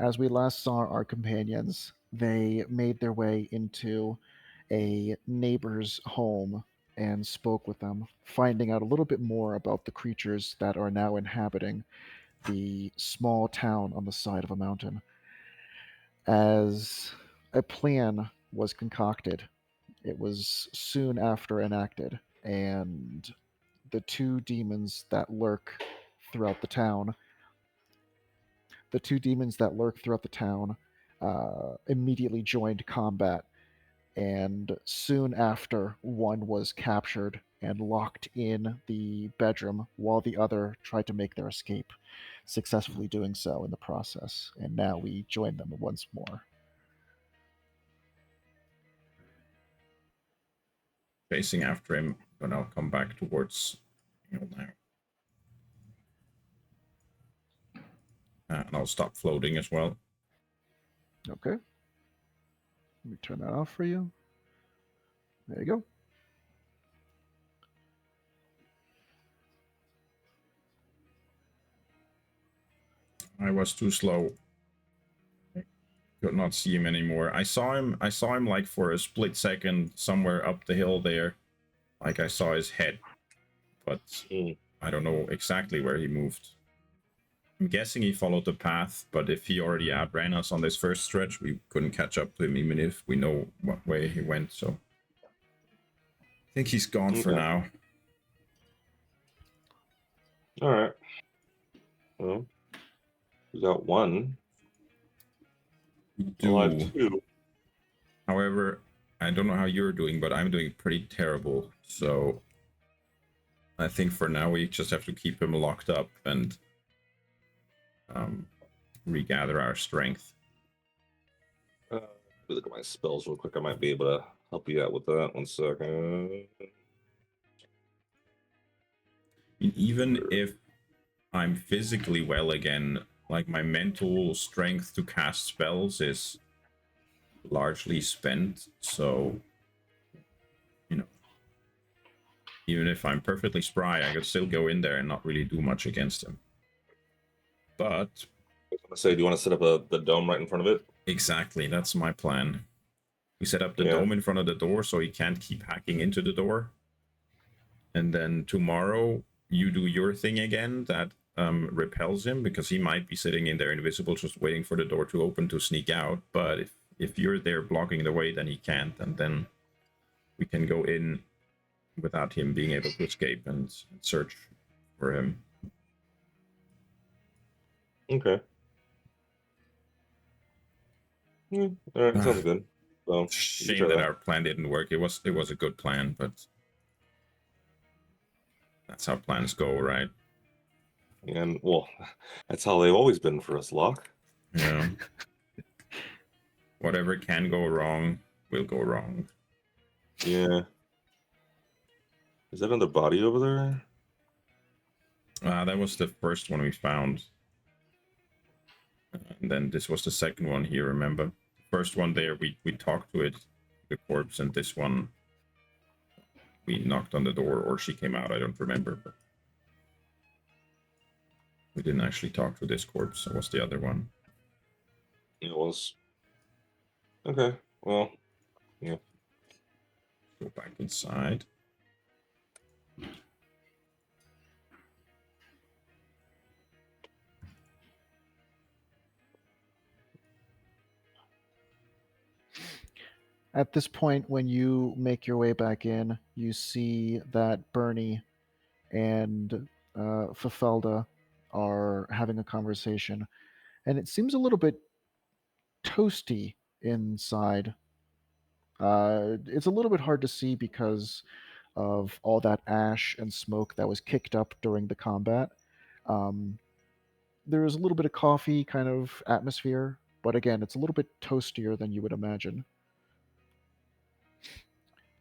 as we last saw our companions, they made their way into a neighbor's home and spoke with them, finding out a little bit more about the creatures that are now inhabiting the small town on the side of a mountain. As a plan was concocted, it was soon after enacted, and the two demons that lurk throughout the town, the two demons that lurk throughout the town, immediately joined combat. And soon after, one was captured and locked in the bedroom while the other tried to make their escape, successfully doing so in the process. And now we join them once more. Chasing after him, but I'll come back towards now. And I'll stop floating as well. Okay. Let me turn that off for you. There you go. I was too slow. I could not see him anymore. I saw him like for a split second somewhere up the hill there. Like I saw his head. But I don't know exactly where he moved. I'm guessing he followed the path, but if he already outran us on this first stretch, we couldn't catch up to him even if we know what way he went, so I think he's gone for now. Alright. Well, we got one. We do. Alive two. However, I don't know how you're doing, but I'm doing pretty terrible, so I think for now we just have to keep him locked up and regather our strength. Look at my spells real quick. I might be able to help you out with that. 1 second. Even if I'm physically well again, like my mental strength to cast spells is largely spent, so even if I'm perfectly spry, I could still go in there and not really do much against him. But I was gonna say, do you want to set up the dome right in front of it? Exactly, that's my plan. We set up the dome in front of the door so he can't keep hacking into the door. And then tomorrow you do your thing again that repels him, because he might be sitting in there invisible just waiting for the door to open to sneak out. But if you're there blocking the way, then he can't, and then we can go in without him being able to escape and search for him. Okay. All right, sounds good. So, shame that our plan didn't work. It was a good plan, but that's how plans go, right? And well, that's how they've always been for us, Locke. Yeah. Whatever can go wrong will go wrong. Yeah. Is that another body over there? That was the first one we found. And then this was the second one here, remember? First one there, we talked to it, the corpse, and this one, we knocked on the door, or she came out, I don't remember. But we didn't actually talk to this corpse. It was the other one. It was. Okay, well, yeah. Go back inside. At this point, when you make your way back in, you see that Bernie and Fafelda are having a conversation, and it seems a little bit toasty inside. It's a little bit hard to see because of all that ash and smoke that was kicked up during the combat. There is a little bit of coffee kind of atmosphere, but again, it's a little bit toastier than you would imagine.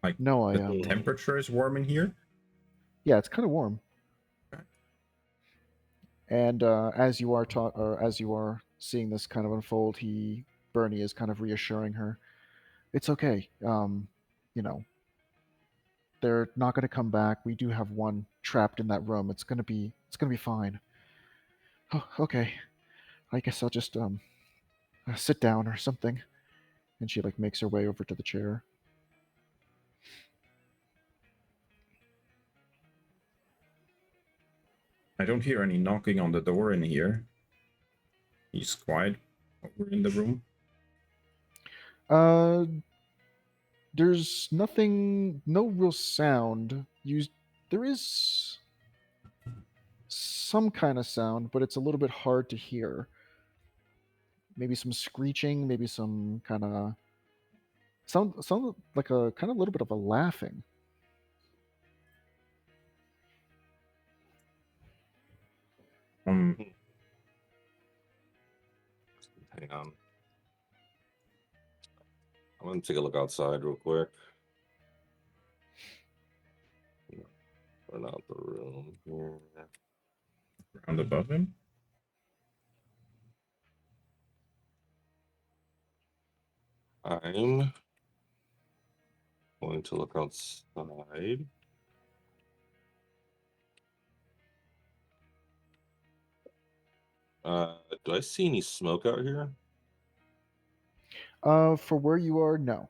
Like, no, the temperature is warm in here? Yeah, it's kind of warm. Okay. And as you are seeing this kind of unfold, Bernie is kind of reassuring her. It's okay. They're not going to come back. We do have one trapped in that room. It's gonna be fine. Oh, okay. I guess I'll just sit down or something. And she like makes her way over to the chair. I don't hear any knocking on the door in here. He's quiet over in the room. There's nothing, no real sound. There is some kind of sound, but it's a little bit hard to hear. Maybe some screeching, maybe some kind of sound like a kind of little bit of a laughing. Hang on. I'm gonna take a look outside real quick. Run out the room here. Round above him. I'm going to look outside. Do I see any smoke out here? For where you are, no.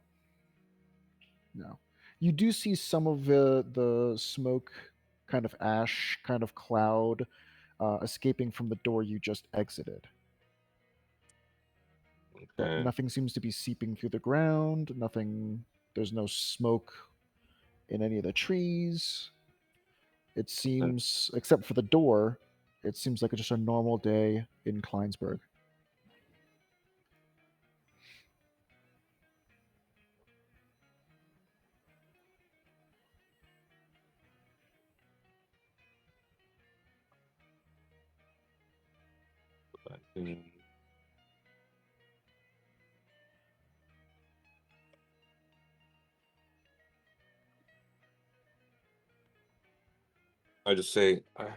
You do see some of the smoke, kind of ash, kind of cloud, escaping from the door you just exited. But Okay. nothing seems to be seeping through the ground. Nothing. There's no smoke in any of the trees. It seems, except for the door, it seems like just a normal day in Kleinsburg. I just say, I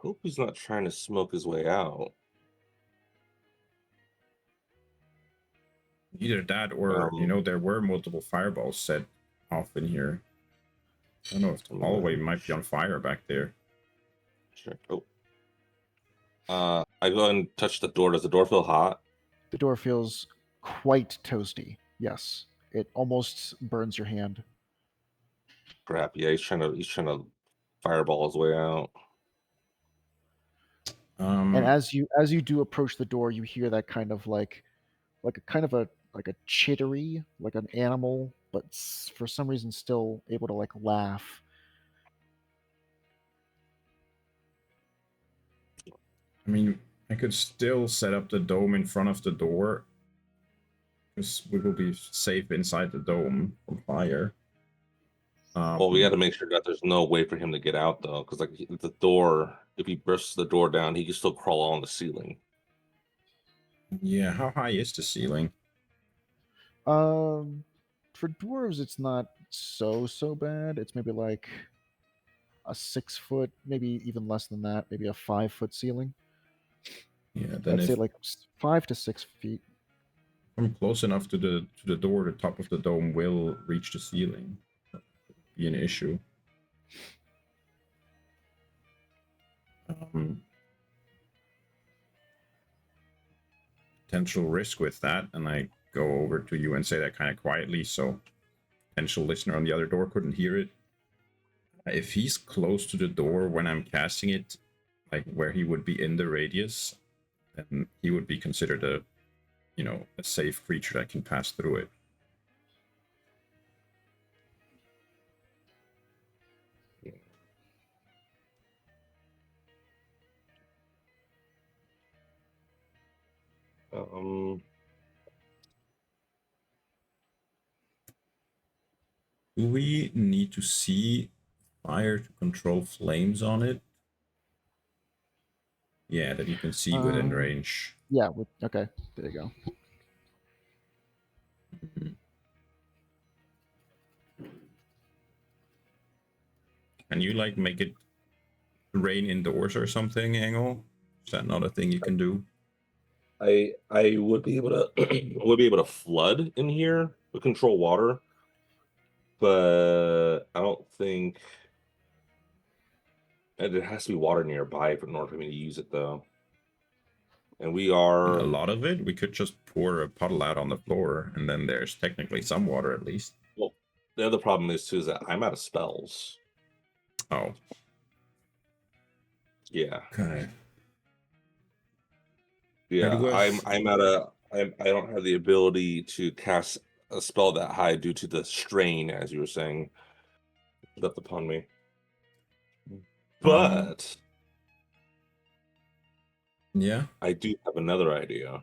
hope he's not trying to smoke his way out. Either that or, there were multiple fireballs set off in here. I don't know if the hallway might be on fire back there. Sure. Oh. I go ahead and touch the door. Does the door feel hot? The door feels quite toasty. Yes. It almost burns your hand. Crap. Yeah, he's trying to fireball his way out. And as you do approach the door, you hear that kind of like a kind of a chittery, like an animal, but for some reason still able to like laugh. I mean, I could still set up the dome in front of the door, because we will be safe inside the dome from fire. Well, we got to make sure that there's no way for him to get out, though, because like the door, if he bursts the door down, he can still crawl on the ceiling. Yeah, how high is the ceiling? For dwarves, it's not so bad. It's maybe like a 6 foot, maybe even less than that, maybe a 5 foot ceiling. Yeah, then I'd say like 5 to 6 feet. I'm close enough to the door, the top of the dome will reach the ceiling. That would be an issue. Potential risk with that, and I go over to you and say that kind of quietly, so potential listener on the other door couldn't hear it. If he's close to the door when I'm casting it, like where he would be in the radius, then he would be considered a safe creature that can pass through it. Do we need to see fire to control flames on it? Yeah, that you can see within range. Yeah, okay, there you go. Can you like make it rain indoors or something, Engel? Is that not a thing you can do? I would be able to flood in here with control water, but I don't think there has to be water nearby in order for me to use it, though. And we A are lot of it. We could just pour a puddle out on the floor, and then there's technically some water at least. well. The other problem is too is that I'm out of spells. Oh, Yeah, okay. yeah. It was I'm out of. I don't have the ability to cast a spell that high due to the strain, as you were saying, left upon me. But yeah. I do have another idea.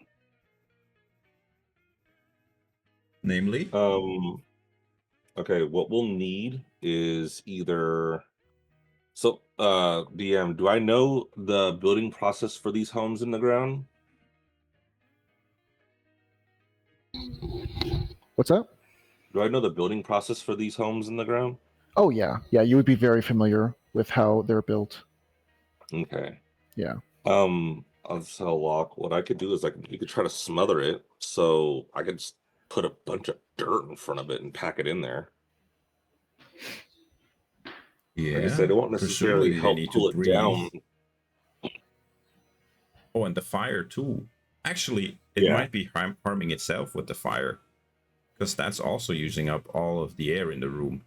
Namely, Okay, what we'll need is either DM, do I know the building process for these homes in the ground? What's up? Do I know the building process for these homes in the ground? Oh yeah, yeah. You would be very familiar with how they're built. Okay. Yeah. I'll tell Locke what I could do is you could try to smother it, so I could just put a bunch of dirt in front of it and pack it in there. yeah. Like I said, it won't necessarily presumably they help need pull to it breathe. down. Oh, and the fire too. Actually, it Yeah. might be harming itself with the fire, because that's also using up all of the air in the room.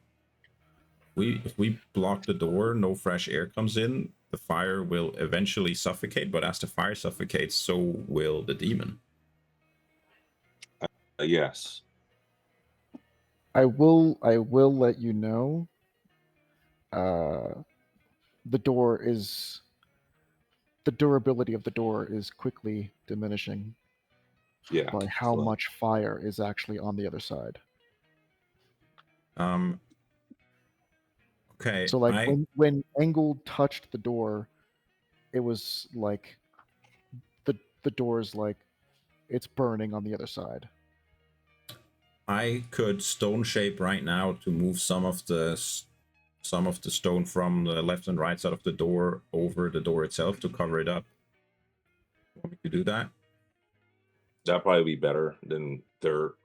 If we block the door, no fresh air comes in, the fire will eventually suffocate, but as the fire suffocates, so will the demon. Yes. I will let you know. The durability of the door is quickly diminishing Yeah. by how much fire is actually on the other side. Okay. So like when Engel touched the door, it was like the door's like it's burning on the other side. I could stone shape right now to move some of the stone from the left and right side of the door over the door itself to cover it up. Want me to do that? That'd probably be better than dirt.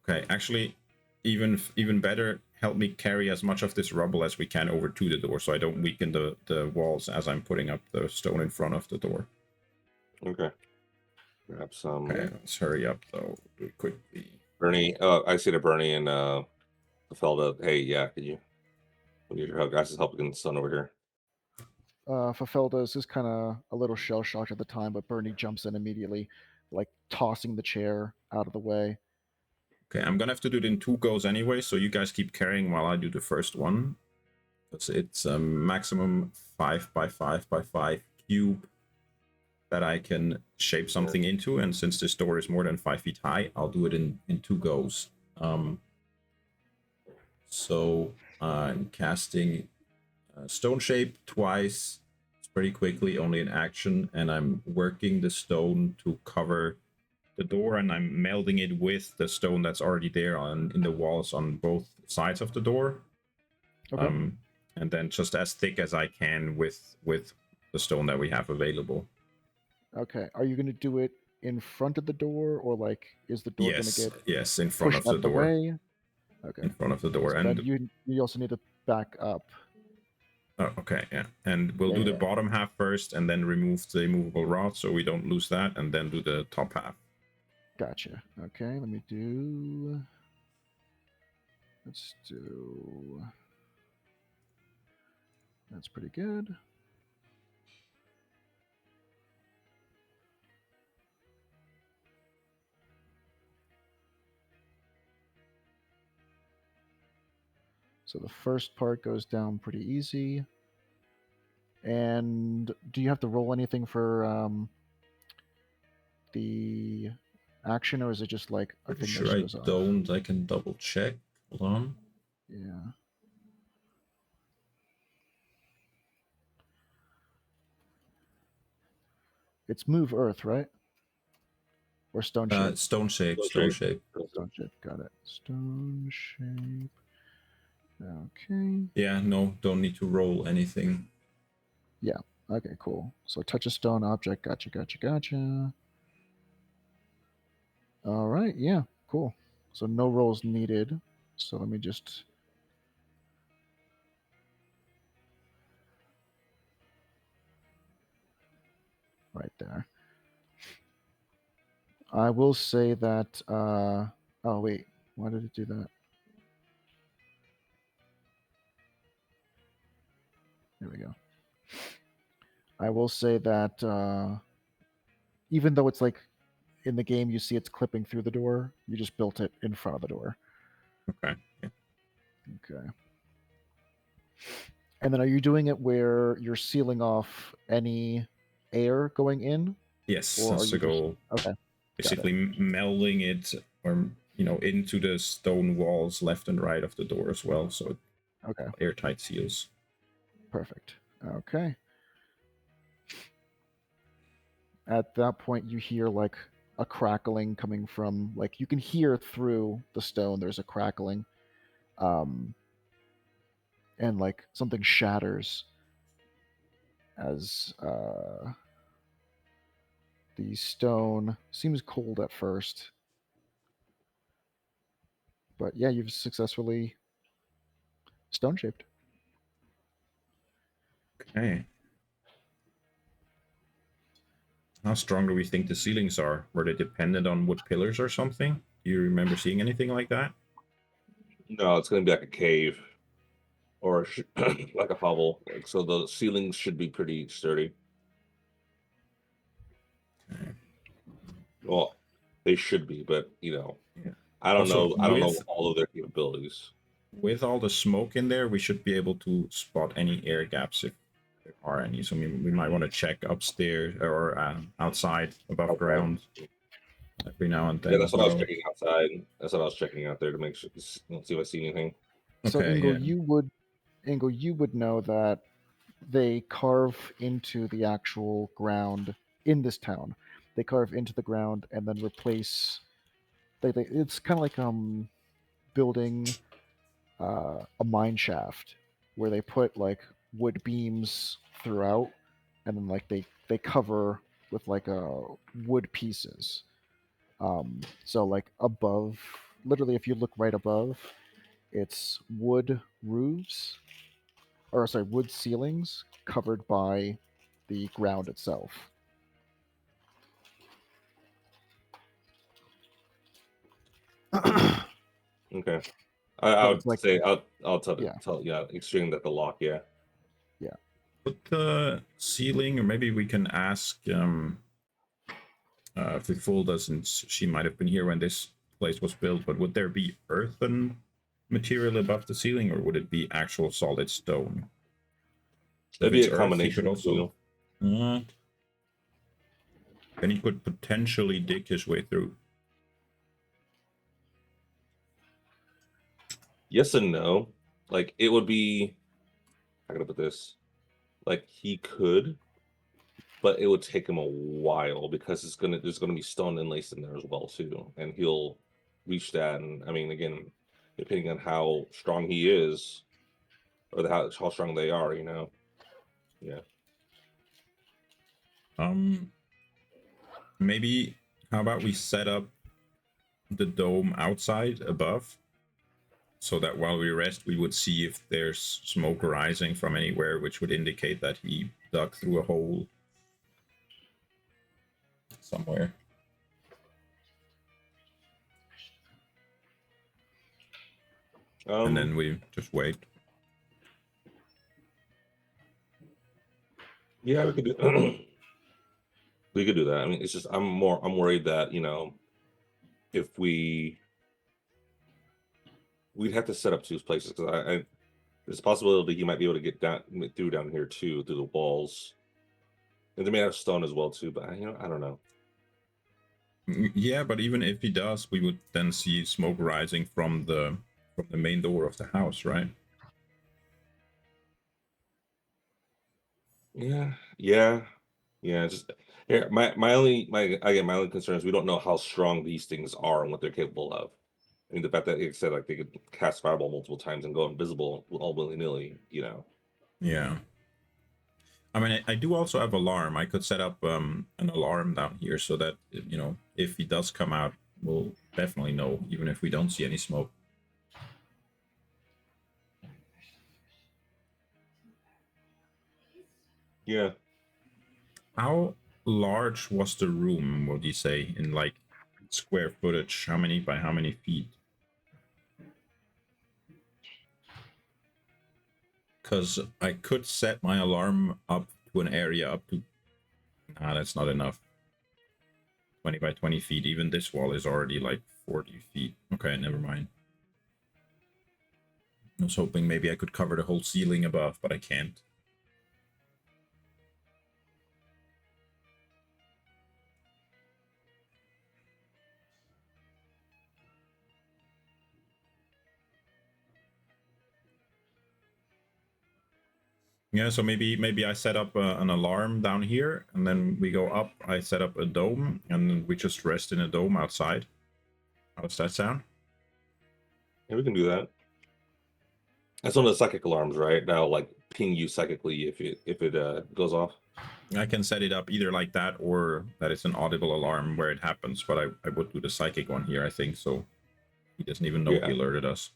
Okay, actually, even better, help me carry as much of this rubble as we can over to the door, so I don't weaken the walls as I'm putting up the stone in front of the door. Okay. Grab some. Okay, let's hurry up though. Do it quickly. Bernie, I see to Bernie and Felda. Hey, yeah, could you? We need your guys' help getting the sun over here. Fafelda's is kind of a little shell shocked at the time, but Bernie jumps in immediately, like tossing the chair out of the way. Okay, I'm gonna have to do it in 2 goes anyway, so you guys keep carrying while I do the first one. It's a maximum 5x5x5 cube that I can shape something into, and since this door is more than 5 feet high, I'll do it in 2 goes. So I'm casting stone shape twice. It's pretty quickly, only in action, and I'm working the stone to cover the door, and I'm melding it with the stone that's already there in the walls on both sides of the door. Okay. And then just as thick as I can with the stone that we have available. Okay. Are you going to do it in front of the door, or like is the door going to get in front of pushed the out the door. way? Okay. In front of the door. So and then you also need to back up. Oh, okay, yeah. And we'll do the bottom half first and then remove the immovable rod so we don't lose that, and then do the top half. Gotcha. Okay, let me do... Let's do... That's pretty good. So the first part goes down pretty easy. And do you have to roll anything for the action, or is it just like a thing that shows I off? don't. I can double check. Hold on. Yeah. It's move earth, right? Or stone shape? Stone shape. Stone shape. Got it. Stone shape. Okay. Yeah, no, don't need to roll anything. Yeah. Okay, cool. So touch a stone object. Gotcha. All right. Yeah, cool. So no rolls needed. So let me just... right there. I will say that. Oh wait, why did it do that? There we go. I will say that even though it's like in the game you see it's clipping through the door, you just built it in front of the door. Okay. Yeah. Okay. And then are you doing it where you're sealing off any air going in? Yes, Or are that's the you just goal. okay? Basically melding it, or into the stone walls left and right of the door as well, so Okay, airtight seals. perfect. Okay. At that point, you hear like a crackling coming from like you can hear through the stone. There's a crackling, um, and like something shatters as the stone seems cold at first, but yeah, you've successfully stone shaped. Okay. How strong do we think the ceilings are? Were they dependent on wood pillars or something? Do you remember seeing anything like that? No, it's going to be like a cave or like a hovel. Like, so the ceilings should be pretty sturdy. Okay. Well, they should be, but Yeah. I don't Also, know. I don't know all of their capabilities. With all the smoke in there, we should be able to spot any air gaps if there are any. So we might want to check upstairs or outside above ground every now and then. Yeah, that's what I was checking outside. That's what I was checking out there to make sure, see if I see anything. So Okay, Ingo, yeah. you would know that they carve into the actual ground in this town. They carve into the ground and then replace. It's kind of like building a mine shaft where they put like wood beams throughout, and then like they cover with like wood pieces. So like above, literally, if you look right above, it's wood roofs, or sorry, wood ceilings covered by the ground itself. Okay. I So would it's like say I'll yeah, tell extreme that the lock, yeah. yeah. Put the ceiling, or maybe we can ask if the fool doesn't. She might have been here when this place was built, but would there be earthen material above the ceiling, or would it be actual solid stone? It'd If be it's a earth, he combination could of also. two. Then he could potentially dig his way through. Yes and no. Like it would be. How can I put this? Like he could, but it would take him a while because there's gonna be stone inlays in there as well too, and he'll reach that. And I mean, again, depending on how strong he is, or how strong they are, yeah. Maybe how about we set up the dome outside above, so that while we rest, we would see if there's smoke rising from anywhere, which would indicate that he dug through a hole somewhere. And then we just wait. Yeah, we could do. We could do that. I mean, it's just I'm worried that if we'd have to set up two places because there's a possibility he might be able to get down here too through the walls, and they may have stone as well too. But I don't know. Yeah, but even if he does, we would then see smoke rising from the main door of the house, right? Yeah. Just here, my only concern is we don't know how strong these things are and what they're capable of. I mean, the fact that, like I said, like they could cast fireball multiple times and go invisible all willy nilly. Yeah. I mean, I do also have alarm. I could set up an alarm down here so that if he does come out, we'll definitely know, even if we don't see any smoke. Yeah. How large was the room? What do you say in like square footage? How many by how many feet? Because I could set my alarm up to an area up to. Nah, that's not enough. 20 by 20 feet. Even this wall is already like 40 feet. Okay, never mind. I was hoping maybe I could cover the whole ceiling above, but I can't. Yeah, so maybe I set up an alarm down here, and then we go up. I set up a dome, and then we just rest in a dome outside. How does that sound? Yeah, we can do that. That's one of the psychic alarms, right? That'll like ping you psychically if it goes off. I can set it up either like that or that it's an audible alarm where it happens, but I would do the psychic one here, I think, so he doesn't even know he alerted us.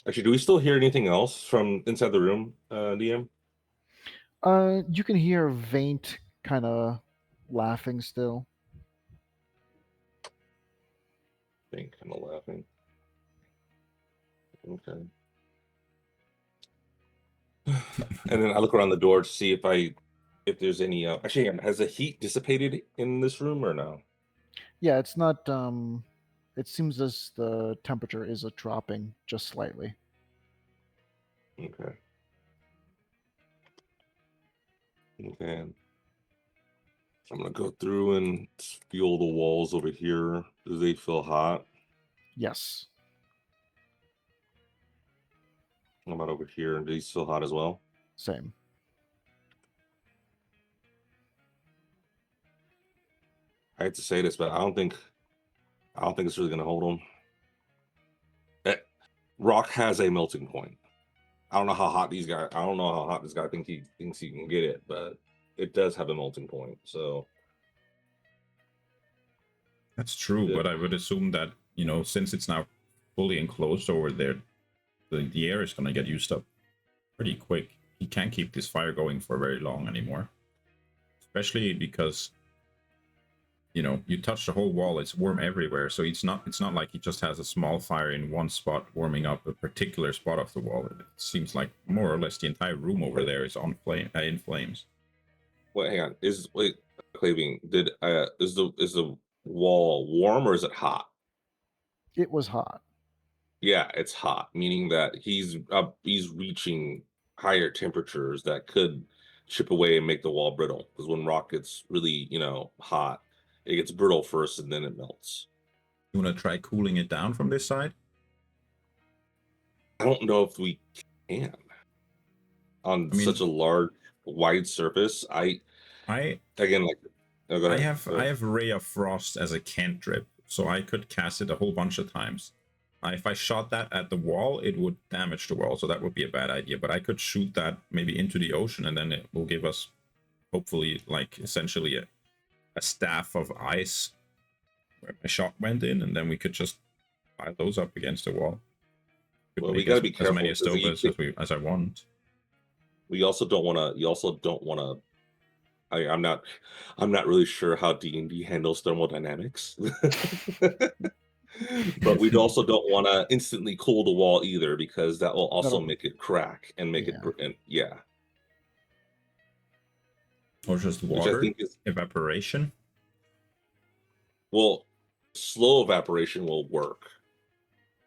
Actually, do we still hear anything else from inside the room, DM? You can hear Vaint kind of laughing still. Think kind of laughing. Okay. And then I look around the door to see if there's any. Actually, has the heat dissipated in this room or no? Yeah, it's not. It seems as the temperature is dropping just slightly. Okay. Okay. I'm gonna go through and feel the walls over here. Do they feel hot? Yes. How about over here? Do these feel hot as well? Same. I hate to say this, but I don't think it's really gonna hold them. Rock has a melting point. I don't know how hot these guys. I don't know how hot this guy thinks he can get it, but it does have a melting point. So That's true, but I would assume that, you know, since it's now fully enclosed over there, the air is going to get used up pretty quick. He can't keep this fire going for very long anymore. Especially because, you know, you touch the whole wall, it's warm everywhere. So it's not like he just has a small fire in one spot warming up a particular spot of the wall. It seems like more or less the entire room over there is in flames. wait, hang on. Claving, is the wall warm or is it hot? It was hot. Yeah, it's hot, meaning that he's reaching higher temperatures that could chip away and make the wall brittle. Because when rock gets really, hot, it gets brittle first and then it melts. You want to try cooling it down from this side? I don't know if we can on such a large, wide surface. I have Ray of Frost as a cantrip, so I could cast it a whole bunch of times. If I shot that at the wall, it would damage the wall, so that would be a bad idea. But I could shoot that maybe into the ocean, and then it will give us, hopefully, like essentially a staff of ice where my shot went in, and then we could just pile those up against the wall. Well, we gotta be careful. As many as I want. We also don't want to. You also don't want to. I'm not really sure how D&D handles thermodynamics. But we also don't want to instantly cool the wall either, because that will also make it crack and make it or just water evaporation. Well, slow evaporation will work,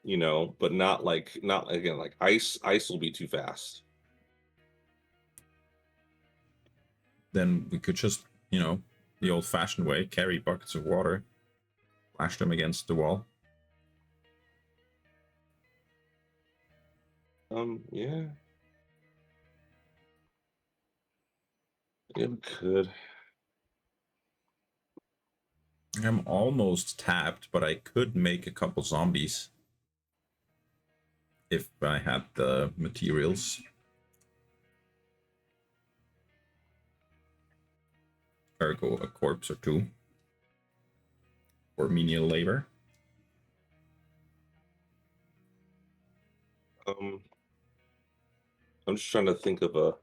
but not again, like ice will be too fast. Then we could just, the old-fashioned way, carry buckets of water, splash them against the wall. Yeah. It could. I'm almost tapped, but I could make a couple zombies if I had the materials. Ergo, a corpse or two. Or menial labor. I'm just trying to think of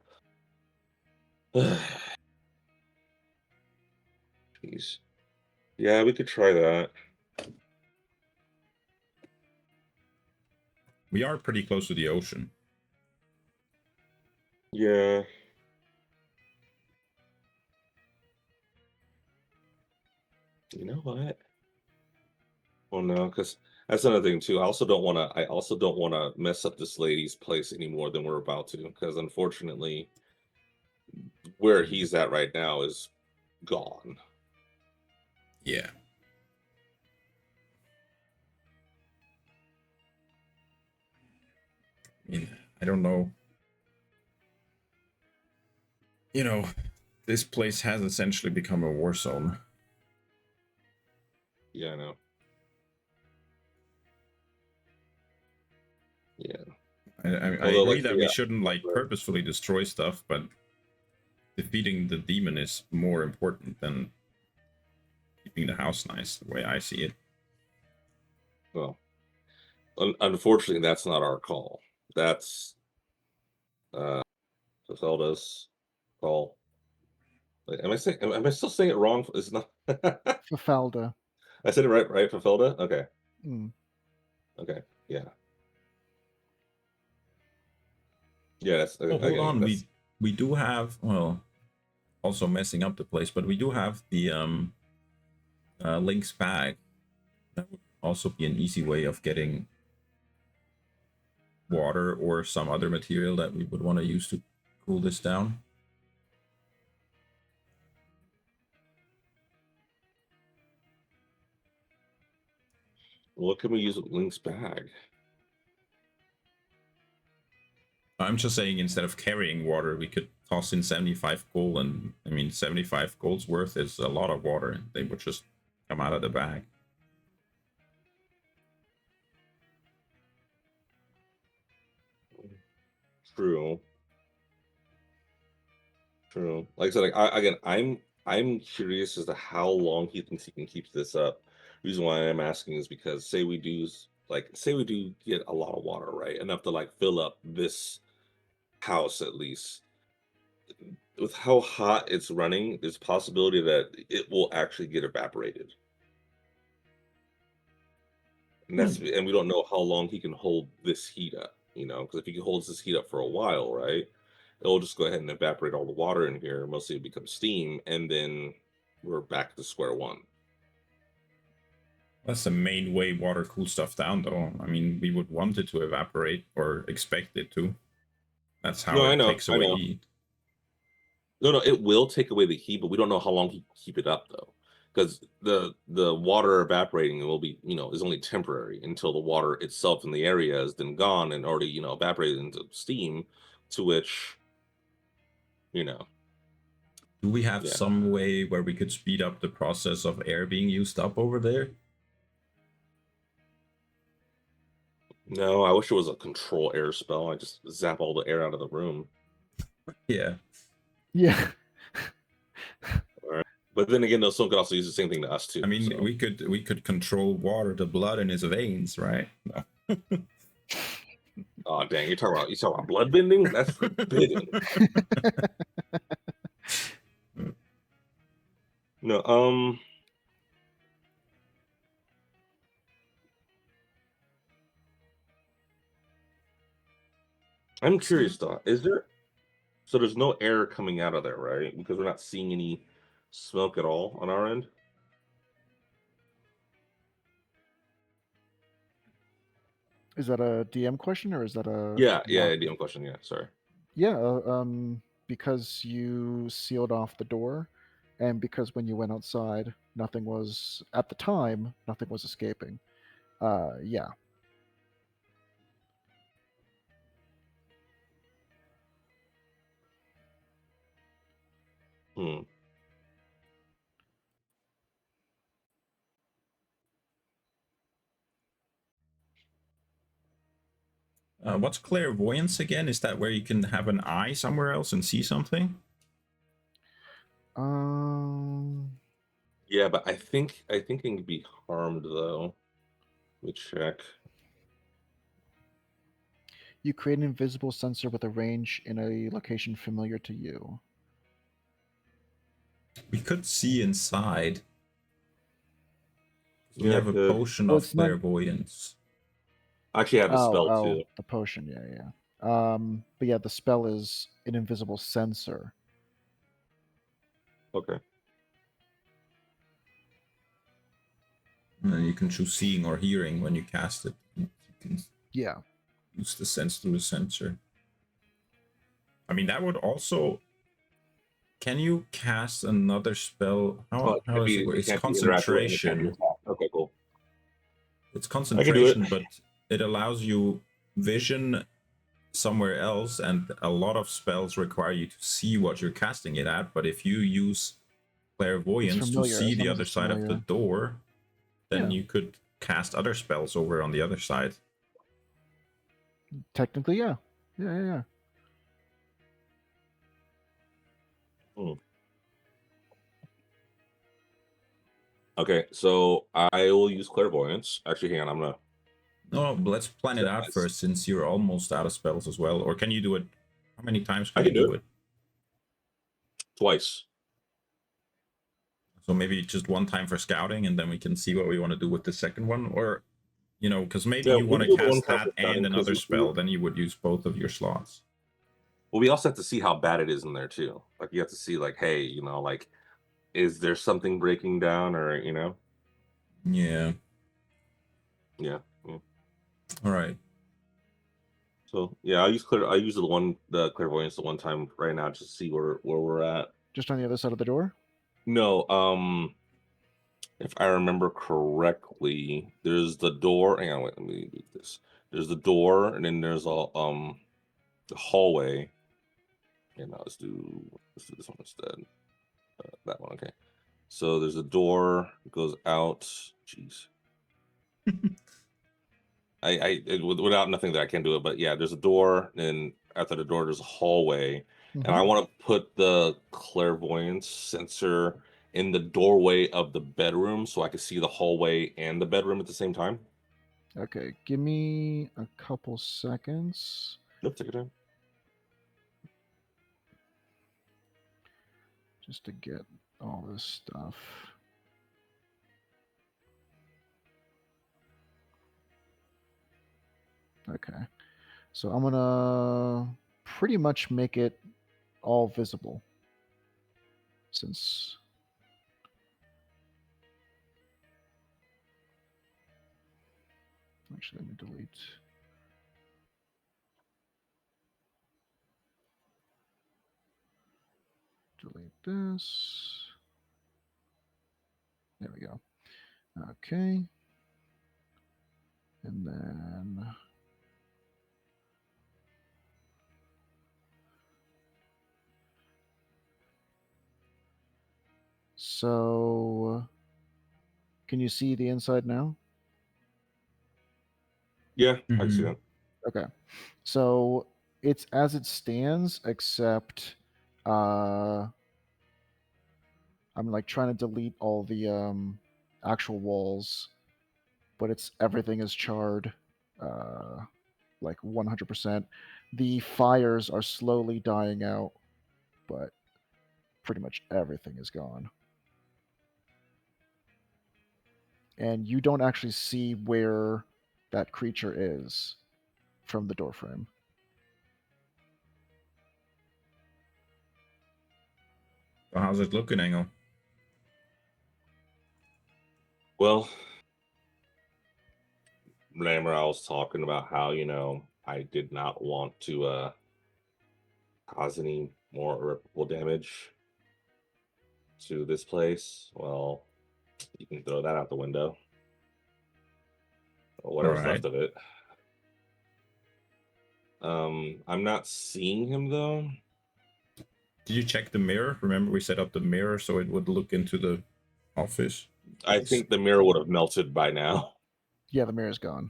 Jeez. Yeah, we could try that. We are pretty close to the ocean. Yeah. You know what? Well, no, because that's another thing too. I also don't want to. I also don't want to mess up this lady's place any more than we're about to. Because unfortunately, where he's at right now is gone. Yeah. I mean, I don't know. You know, this place has essentially become a war zone. Yeah, I know. Yeah. I Although, agree like, that we yeah, shouldn't like right. purposefully destroy stuff, but defeating the demon is more important than keeping the house nice, the way I see it. Well, unfortunately, that's not our call. That's Zelda's call. Like, am I saying? Am I still saying it wrong? It's not. Fafalda. I said it right, right? For Felda? Okay. Mm. Okay. Yeah. Yeah. That's Oh, hold again. on. That's We do have, well, also messing up the place, but we do have the Link's bag. That would also be an easy way of getting water or some other material that we would want to use to cool this down. what can we use with Link's bag? I'm just saying, instead of carrying water, we could toss in 75 gold, and I mean, 75 gold's worth is a lot of water. They would just come out of the bag. True. True. Like I said, like I'm curious as to how long he thinks he can keep this up. Reason why I'm asking is because say we do say we do get a lot of water, right? Enough to like fill up this house at least. With how hot it's running, there's a possibility that it will actually get evaporated. And and we don't know how long he can hold this heat up, because if he holds this heat up for a while, right? It'll just go ahead and evaporate all the water in here, mostly it becomes steam, and then we're back to square one. That's the main way water cools stuff down, though. I mean, we would want it to evaporate or expect it to. That's how No, I it know, takes I away know. heat. No, it will take away the heat, but we don't know how long he can keep it up though. Because the water evaporating will be, is only temporary until the water itself in the area has been gone and already, evaporated into steam, to which, you know, Do we have yeah. some way where we could speed up the process of air being used up over there? No, I wish it was a control air spell. I just zap all the air out of the room. Yeah. Yeah. All right. But then again, someone could also use the same thing to us too. I mean, so. we could control water, the blood in his veins, right? No. Oh dang, you talking about blood bending? That's forbidden. No, I'm curious though. So there's no air coming out of there, right? Because we're not seeing any smoke at all on our end. Is that a DM question or is that a Yeah, Mark? DM question. Yeah, sorry. Yeah, because you sealed off the door, and because when you went outside, nothing was at the time, nothing was escaping. Yeah. Hmm. What's clairvoyance again? Is that where you can have an eye somewhere else and see something? Um, Yeah, but I think it can be harmed though. Let me check. you create an invisible sensor with a range in a location familiar to you. We could see inside. We Yeah, have a good. potion Well, of it's not- clairvoyance. I actually have the spell Oh, too. the potion. Yeah. But yeah, the spell is an invisible sensor. Okay. And then you can choose seeing or hearing when you cast it. You can Yeah. use the sense through the sensor. I mean, that would also. Can you cast another spell? How does it work? It's can't be interactive and it can't be concentration. attacked. Okay, cool. It's I can do it. concentration, but it allows you vision somewhere else, and a lot of spells require you to see what you're casting it at. But if you use clairvoyance to familiar, see as the long as other it's side of the familiar. door, then Yeah. you could cast other spells over on the other side. Technically, yeah. Yeah. Okay, so I will use clairvoyance. Actually, hang on, I'm gonna. No, but let's plan it out first, since you're almost out of spells as well. Or can you do it? How many times can I you can do do it? Twice. So maybe just one time for scouting, and then we can see what we want to do with the second one. Or, because maybe you want to cast that and another spell, then you would use both of your slots. Well, we also have to see how bad it is in there too. Like you have to see, like, hey, like, is there something breaking down, or Yeah. Yeah. All right. So yeah, I use the clairvoyance the one time right now just to see where we're at. Just on the other side of the door? No, if I remember correctly, there's the door. Hang on, wait, let me do this. There's the door, and then there's the hallway. Okay, now let's do this one instead. That one, okay. So there's a door, it goes out. Jeez. Without nothing that I can do it, but yeah, there's a door, and after the door there's a hallway, and I want to put the clairvoyance sensor in the doorway of the bedroom so I can see the hallway and the bedroom at the same time. Okay, give me a couple seconds. Yep, take your time. Just to get all this stuff. Okay. So I'm gonna pretty much make it all visible. Since actually let me delete this. There we go. Okay. And then so can you see the inside now? Yeah, I can see that. Okay. So it's as it stands, except I'm like trying to delete all the actual walls, but everything is charred, like 100%. The fires are slowly dying out, but pretty much everything is gone. And you don't actually see where that creature is from the doorframe. So how's it looking, Engel? Well, remember I was talking about how I did not want to cause any more irreparable damage to this place. Well, you can throw that out the window, or whatever's left of it. I'm not seeing him though. Did you check the mirror? Remember we set up the mirror so it would look into the office? I think the mirror would have melted by now. Yeah, the mirror's gone.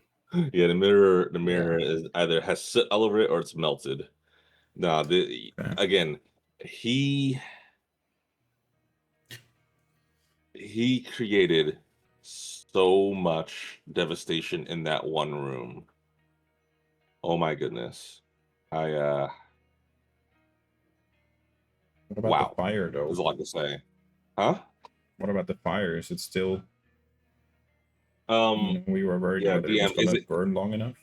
Yeah, the mirror is either has soot all over it or it's melted. No, again, he created so much devastation in that one room. Oh my goodness. What about the fire though? There's a lot to say. Huh? What about the fire? Is it still? Um, We were worried yeah, whether it was DM, is gonna it burn long enough.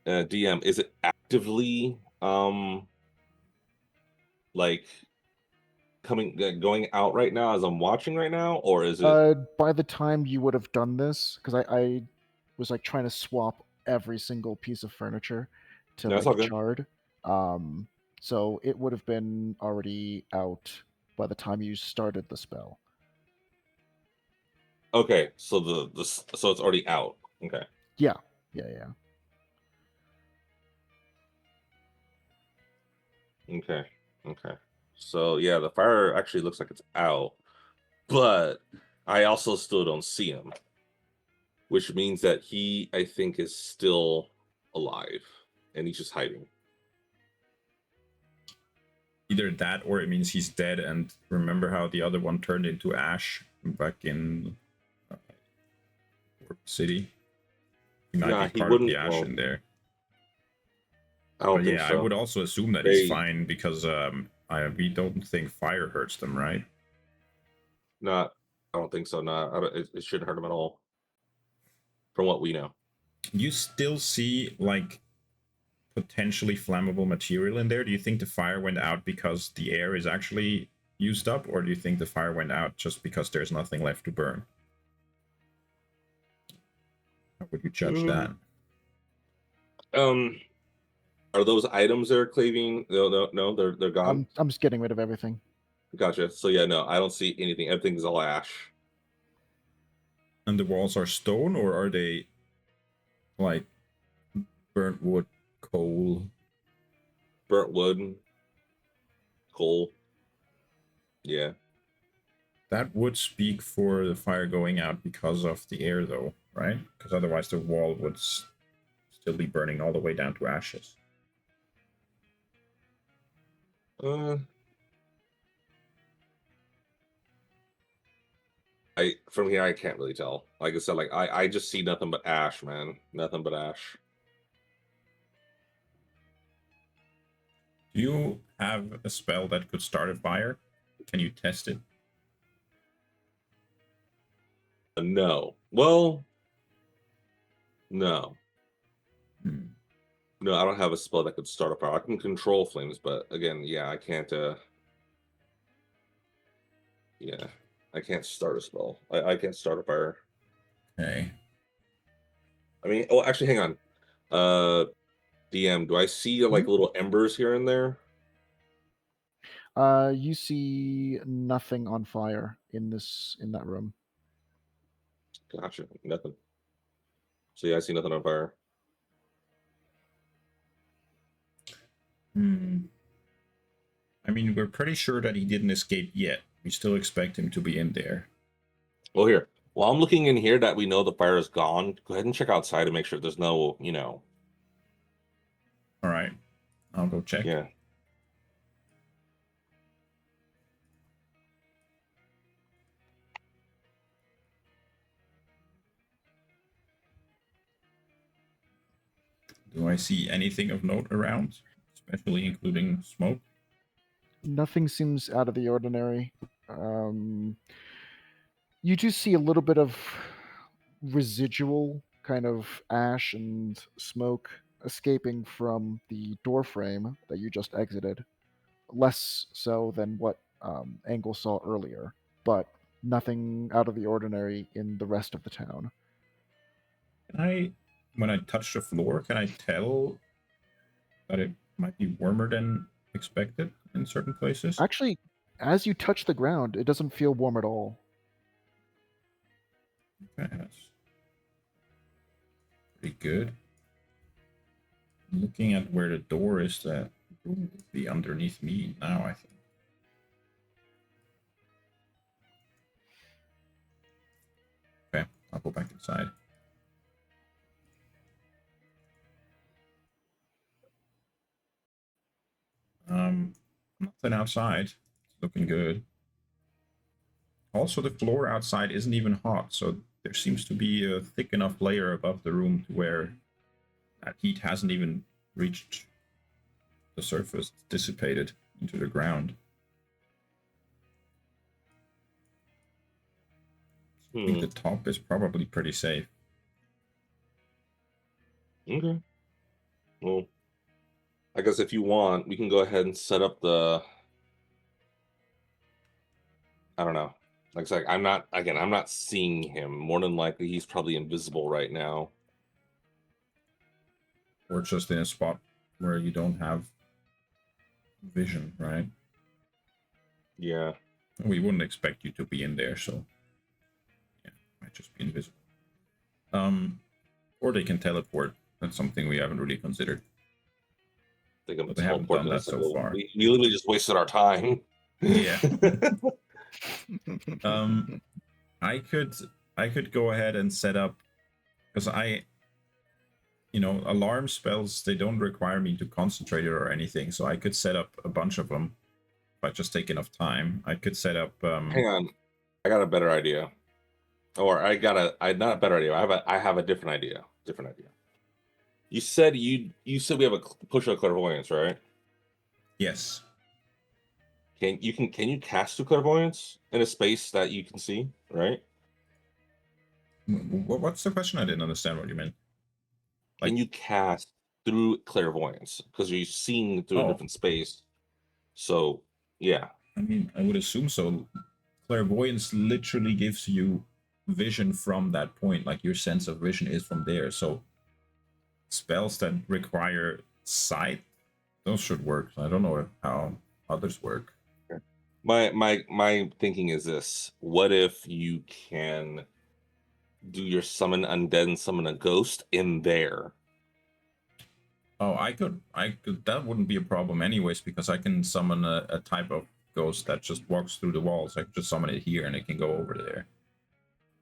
DM? Is it actively like going out right now as I'm watching right now, or is it? By the time you would have done this, because I was like trying to swap every single piece of furniture to No, it's all like good. charred. Um, so it would have been already out by the time you started the spell. Okay, so so it's already out. Okay. Yeah, yeah. Okay. Okay. So yeah, the fire actually looks like it's out, but I also still don't see him, which means that he, I think, is still alive and he's just hiding. Either that, or it means he's dead. And remember how the other one turned into ash back in City? He might Nah, be he part of the wouldn't. ash Well, in there. I don't But think yeah, I would so. also assume that he's They fine because we don't think fire hurts them, right? not. I don't think so. Not. It shouldn't hurt him at all, from what we know. You still see like potentially flammable material in there. Do you think the fire went out because the air is actually used up, or do you think the fire went out just because there's nothing left to burn? How would you judge that? Um, are those items there, Claving? No, they're gone. I'm just getting rid of everything. Gotcha. So yeah, no, I don't see anything. Everything's all ash. And the walls are stone, or are they like burnt wood, coal? Burnt wood, coal. Yeah. That would speak for the fire going out because of the air, though, right? Because otherwise the wall would still be burning all the way down to ashes. Uh, from here I can't really tell. Like I said, like I just see nothing but ash, man. Nothing but ash. Do you have a spell that could start a fire? Can you test it? No. Well, no. Hmm. No, I don't have a spell that could start a fire. I can control flames, but again, yeah, I can't yeah. I can't start a spell. I can't start a fire. Okay. I mean, oh actually hang on. DM, do I see like Mhm. little embers here and there? You see nothing on fire in that room. Gotcha. Nothing. So yeah, I see nothing on fire. Hmm. I mean, we're pretty sure that he didn't escape yet. We still expect him to be in there. Well, here. While I'm looking in here that we know the fire is gone, go ahead and check outside and make sure there's no, All right. I'll go check. yeah. Do I see anything of note around, especially including smoke? Nothing seems out of the ordinary. You do see a little bit of residual kind of ash and smoke escaping from the door frame that you just exited. Less so than what Angle saw earlier, but nothing out of the ordinary in the rest of the town. When I touch the floor, can I tell that it might be warmer than expected in certain places? Actually, as you touch the ground, it doesn't feel warm at all. Okay, that's pretty good. Looking at where the door is, that room would be underneath me now, I think. Okay, I'll go back inside. Nothing outside. It's looking good. Also, the floor outside isn't even hot, so there seems to be a thick enough layer above the room to where that heat hasn't even reached the surface, it's dissipated into the ground. I think the top is probably pretty safe. Okay. Well, I guess if you want, we can go ahead and set up the. I don't know. Like I said, I'm not seeing him. More than likely, he's probably invisible right now. Or just in a spot where you don't have vision, right? Yeah. We wouldn't expect you to be in there, so yeah, might just be invisible. Or they can teleport. That's something we haven't really considered. They're gonna But they haven't teleport done to that us. so far. We literally just wasted our time. Yeah. I could go ahead and set up, because alarm spells, they don't require me to concentrate or anything, so I could set up a bunch of them if I just take enough time. I could set up Hang on, I got a better idea, or not a better idea. I have a different idea. You said we have a push of clairvoyance, right? yes. Can you cast through clairvoyance in a space that you can see, right? What's the question? I didn't understand what you meant. Can you cast through clairvoyance because you're seeing through a different space? So yeah, I mean, I would assume so. Clairvoyance literally gives you vision from that point, like your sense of vision is from there. So spells that require sight, those should work. I don't know how others work. my thinking is this: what if you can do your summon undead and summon a ghost in there? Oh, I could. That wouldn't be a problem, anyways, because I can summon a type of ghost that just walks through the walls. I could just summon it here, and it can go over there.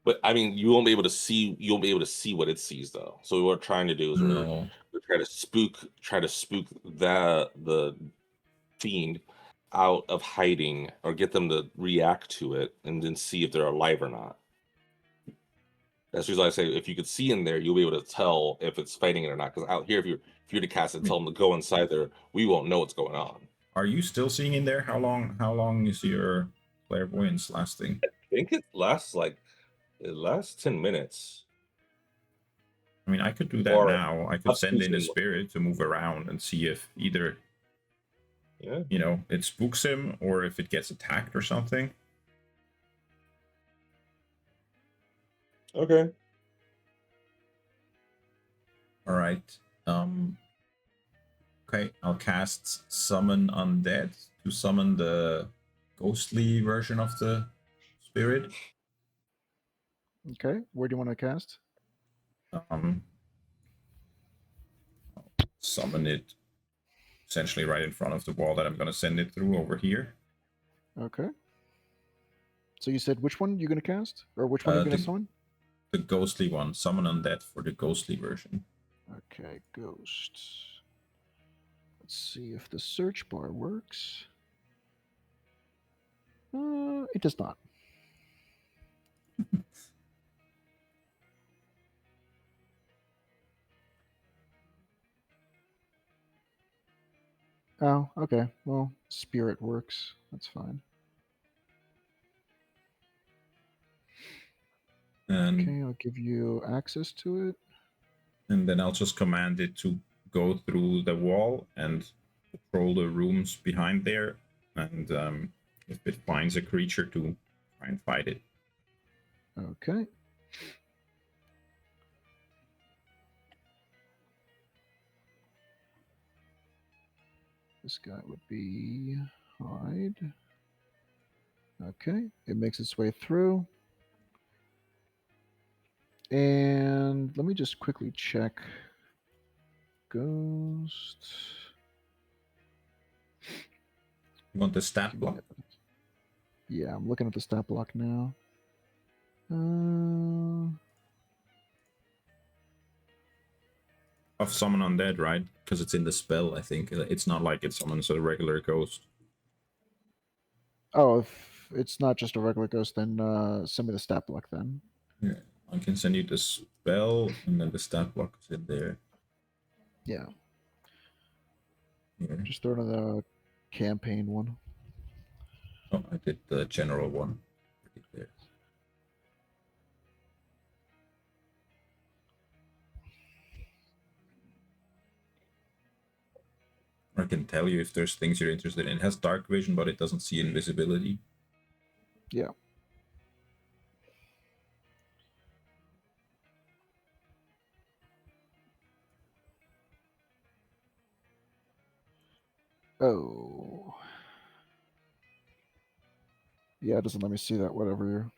But I mean, you won't be able to see. You won't be able to see what it sees, though. So what we're trying to do is we're try to spook the fiend out of hiding, or get them to react to it, and then see if they're alive or not. That's usually I say, if you could see in there, you'll be able to tell if it's fighting it or not. Because out here, if you're to cast it and tell them to go inside there, we won't know what's going on. Are you still seeing in there? How long is your clairvoyance lasting? I think it lasts 10 minutes. I mean, I could do that now. I could send in a spirit to move around and see if either, it spooks him or if it gets attacked or something. Okay. All right. Okay, I'll cast Summon Undead to summon the ghostly version of the spirit. Okay, where do you want to cast? I'll summon it essentially right in front of the wall that I'm going to send it through over here. Okay. So you said which one you're going to cast? Or which one you're going to summon? The ghostly one. Summon Undead for the ghostly version. Okay, ghost. Let's see if the search bar works. It does not. Oh, okay. Well, spirit works. That's fine. And okay, I'll give you access to it. And then I'll just command it to go through the wall and patrol the rooms behind there. And if it finds a creature, to try and fight it. Okay. This guy would be hide. Okay, it makes its way through. And let me just quickly check. Ghost. You want the stat block? Yeah, I'm looking at the stat block now. Of Summon Undead, right? Because it's in the spell, I think. It's not like it summons a regular ghost. Oh, if it's not just a regular ghost, then send me the stat block then. Yeah, I can send you the spell, and then the stat block is in there. Yeah. Here. Just throw in the campaign one. Oh, I did the general one. Right there. I can tell you if there's things you're interested in. It has dark vision, but it doesn't see invisibility. Yeah. Oh. Yeah, it doesn't let me see that. Whatever.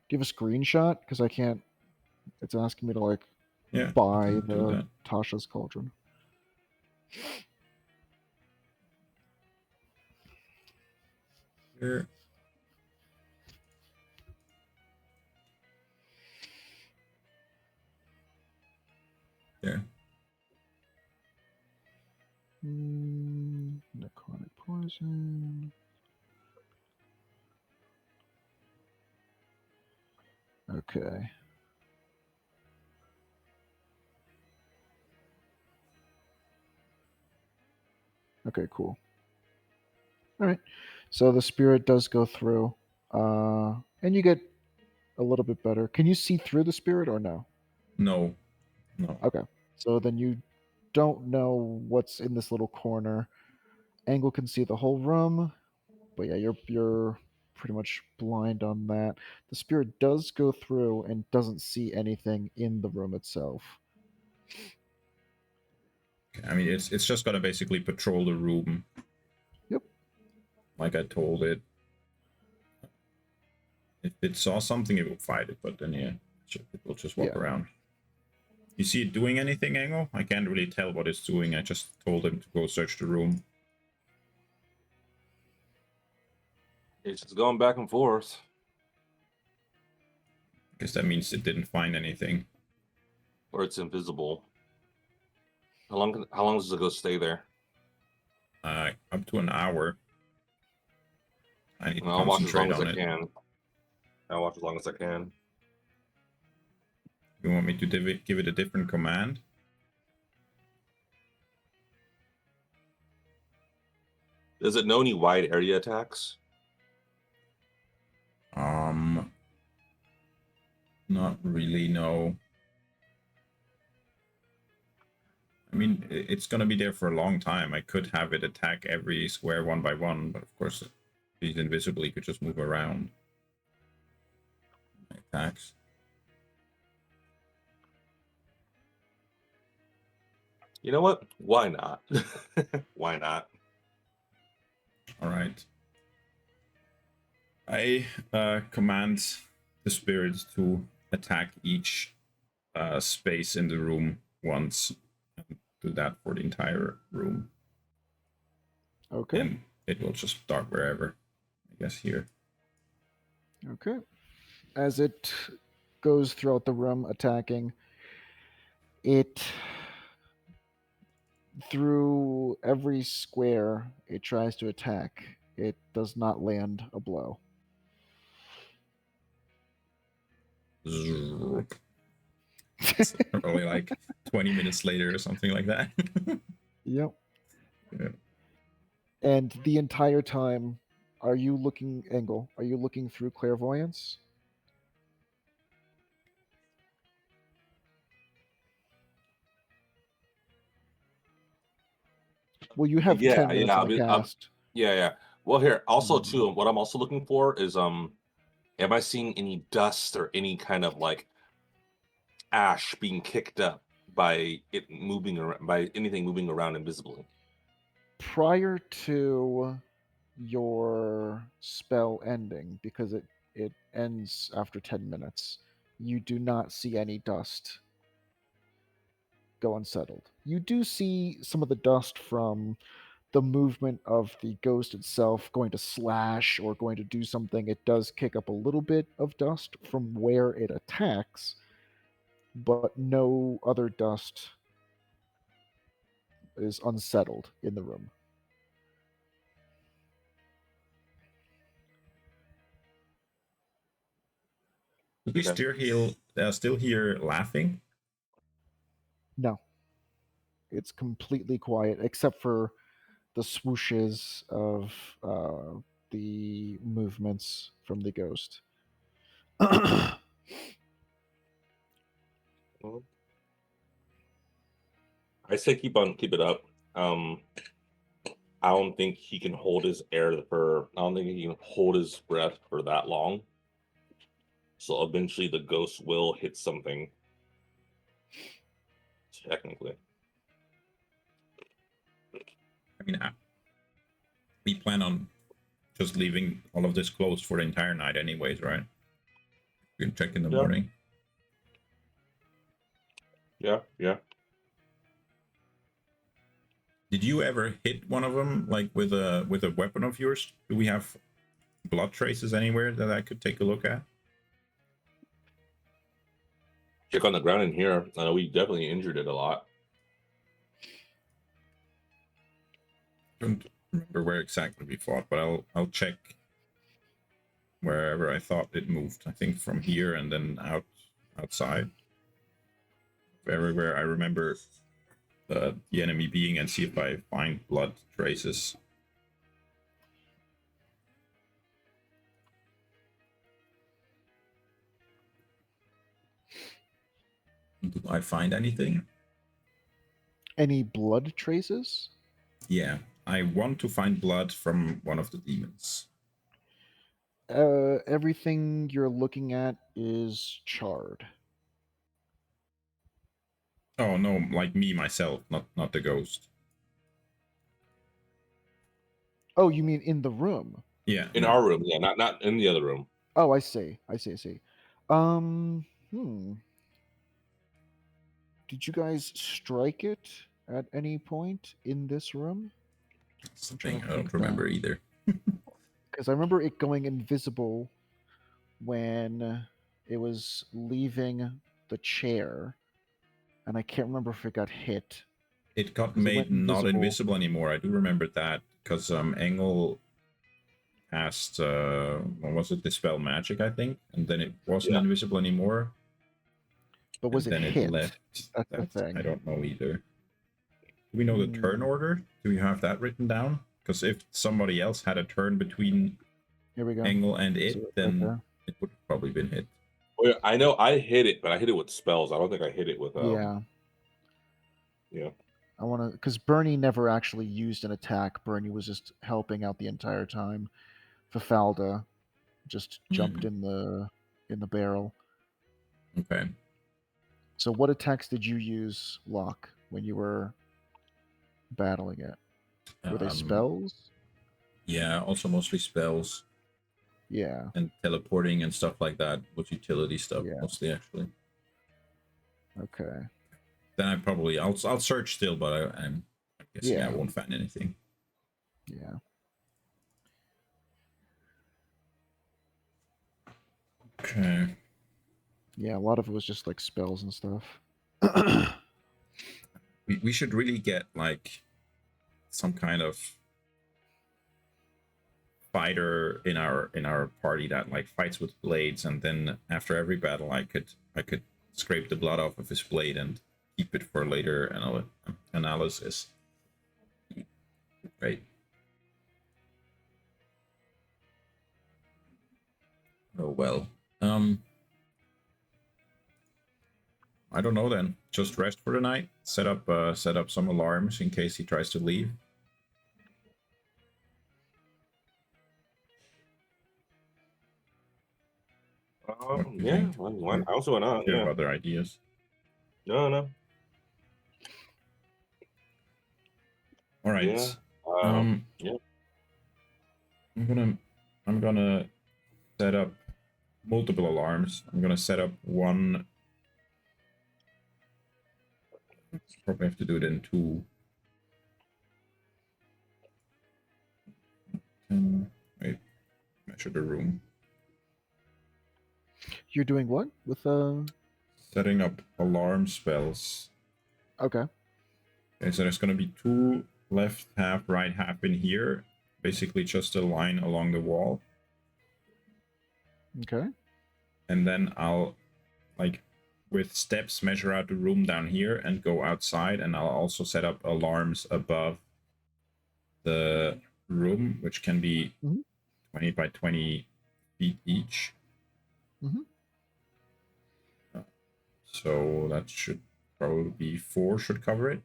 Do you have a screenshot? Because I can't. It's asking me to like Yeah, buy I can do the that. Tasha's Cauldron. Here. There. Necrotic poison. Okay. Okay, cool. All right. So the spirit does go through, and you get a little bit better. Can you see through the spirit or no? No. No. Okay. So then you don't know what's in this little corner. Angle can see the whole room, but yeah, you're pretty much blind on that. The spirit does go through and doesn't see anything in the room itself. I mean, it's just gonna basically patrol the room. Yep. Like I told it. If it saw something, it will fight it, but then yeah, it will just walk Yeah. around. You see it doing anything, Angle? I can't really tell what it's doing. I just told him to go search the room. It's just going back and forth. I guess that means it didn't find anything. Or it's invisible. How long does it go stay there? Up to an hour. I need to I'll watch as long concentrate as on I it. can. I'll watch as long as I can. You want me to give it a different command? Does it know any wide area attacks? Not really, no. I mean, it's gonna be there for a long time. I could have it attack every square one by one, but of course, if he's invisible, he could just move around. Attacks. You know what? Why not? Why not? All right. I command the spirits to attack each space in the room once, and do that for the entire room. Okay. And it will just start wherever. I guess here. Okay. As it goes throughout the room attacking, it through every square it tries to attack, it does not land a blow. Probably like 20 minutes later or something like that. Yep. Yeah. And the entire time, are you looking, Angle? Are you looking through clairvoyance? Well, you have 10 minutes on the cast. Yeah. Well, here also Mhm. too. What I'm also looking for is am I seeing any dust or any kind of like ash being kicked up by it moving around, by anything moving around invisibly? Prior to your spell ending, because it ends after 10 minutes, you do not see any dust go unsettled. You do see some of the dust from the movement of the ghost itself going to slash or going to do something. It does kick up a little bit of dust from where it attacks, but no other dust is unsettled in the room. Do we still hear laughing? No. It's completely quiet, except for the swooshes of the movements from the ghost. I say keep it up. I don't think he can hold his air for. I don't think he can hold his breath for that long. So eventually, the ghost will hit something. Technically, I mean, we plan on just leaving all of this closed for the entire night, anyways, right? You can check in the morning. Yeah. Did you ever hit one of them like with a weapon of yours? Do we have blood traces anywhere that I could take a look at? Check on the ground in here. We definitely injured it a lot. Don't remember where exactly we fought, but I'll check wherever I thought it moved. I think from here and then outside. Everywhere I remember the enemy being, and see if I find blood traces. Do I find anything? Any blood traces? Yeah, I want to find blood from one of the demons. Everything you're looking at is charred. Oh no, like me myself, not the ghost. Oh, you mean in the room? Yeah, in our room. Yeah, not in the other room. Oh, I see. I see. Did you guys strike it at any point in this room? Something I don't remember either. Because I remember it going invisible when it was leaving the chair, and I can't remember if it got hit. It got made not invisible anymore. I do remember that because Engel cast what was it, Dispel Magic, I think, and then it wasn't invisible anymore. But was and it then hit? It left. That's the thing. I don't know either. Do we know the turn order? Do we have that written down? Because if somebody else had a turn between Here we go. Engel and it, then it would have probably been hit. Well, I know I hit it, but I hit it with spells. I don't think I hit it with Yeah. I want to, because Bernie never actually used an attack. Bernie was just helping out the entire time. Fafalda just jumped in the barrel. Okay. So what attacks did you use, Locke, when you were battling it? Were they spells? Yeah, also mostly spells. Yeah. And teleporting and stuff like that was utility stuff, mostly, actually. Okay. Then I'll search still, but I'm guessing I won't find anything. Yeah. Okay. Yeah, a lot of it was just like spells and stuff. we should really get like some kind of fighter in our party that like fights with blades, and then after every battle I could scrape the blood off of his blade and keep it for later analysis. Right. Oh well. I don't know then. Just rest for the night. Set up some alarms in case he tries to leave. Yeah. I also went on. Do you have other ideas? No. All right. Yeah. I'm gonna set up multiple alarms. I'm gonna set up one. Probably have to do it in two. Wait, measure the room. You're doing what with setting up alarm spells. Okay. Okay, so there's gonna be two left half, right half in here. Basically just a line along the wall. Okay. And then I'll like with steps measure out the room down here and go outside, and I'll also set up alarms above the room, which can be 20 by 20 feet each. So that should probably be 4 should cover it.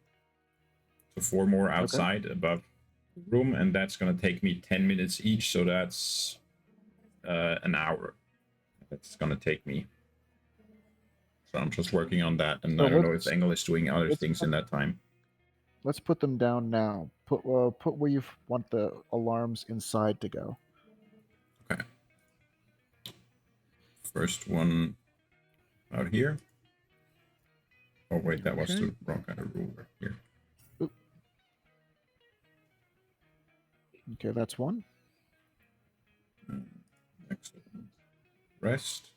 So 4 more outside above the room, and that's gonna take me 10 minutes each. So that's an hour. That's gonna take me. So I'm just working on that, and So I don't know if Engel is doing other let's things in that time. Let's put them down now. Put where you want the alarms inside to go. Okay. First one out here. Oh wait, that was the wrong kind of ruler here. Oop. Okay, that's one. Next one. Rest.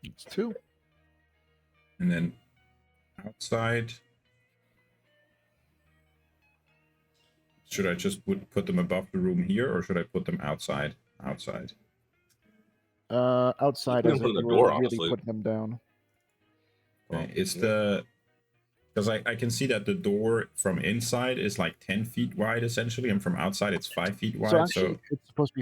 It's two. And then outside. Should I just put them above the room here, or should I put them outside? Outside. Outside as if you were really putting them down. Okay, it's the... Because I can see that the door from inside is like 10 feet wide, essentially, and from outside it's 5 feet wide. So actually, it's supposed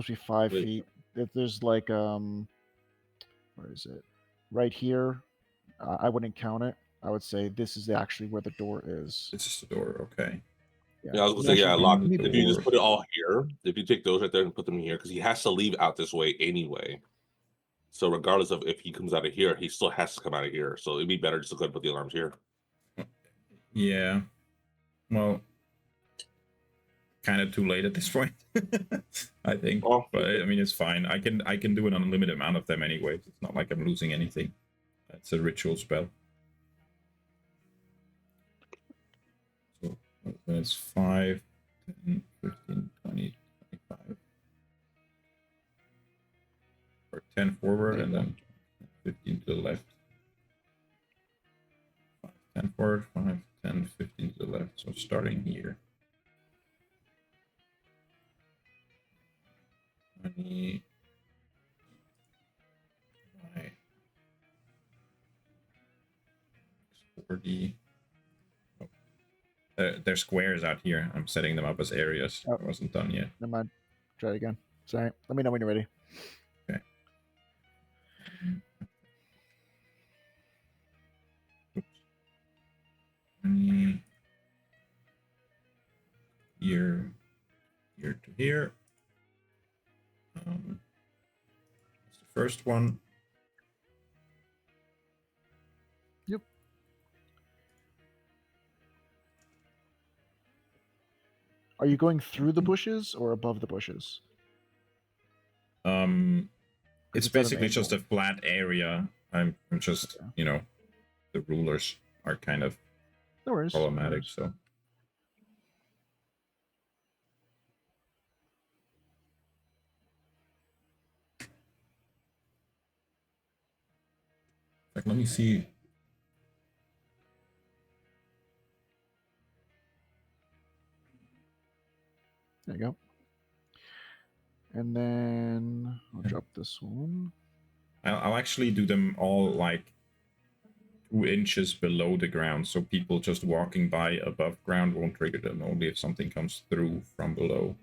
to be 5 feet. If there's like where is it? Right here. I wouldn't count it. I would say this is actually where the door is. This is the door. Okay. Yeah, I was gonna say, yeah, lock. If you just put it all here, if you take those right there and put them here, because he has to leave out this way anyway. So regardless of if he comes out of here, he still has to come out of here. So it'd be better just to go ahead and put the alarms here. Yeah. Well, kind of too late at this point, I think. Oh. But I mean, it's fine. I can do an unlimited amount of them anyway. It's not like I'm losing anything. It's a ritual spell. So that's 5, 10, 15, 20, 25. Or 10 forward and then 15 to the left. 5, 10 forward, 5, 10, 15 to the left. So starting here. 20. 40. Oh. There's squares out here. I'm setting them up as areas. Oh. I wasn't done yet. Never mind. Try it again. Sorry. Let me know when you're ready. Okay. Oops. Here to here. That's the first one. Yep. Are you going through the bushes or above the bushes? It's basically just a flat area. I'm just, you know, the rulers are kind of problematic, so. Like, let me see. There you go. And then I'll drop this one. I'll actually do them all like 2 inches below the ground, so people just walking by above ground won't trigger them, only if something comes through from below.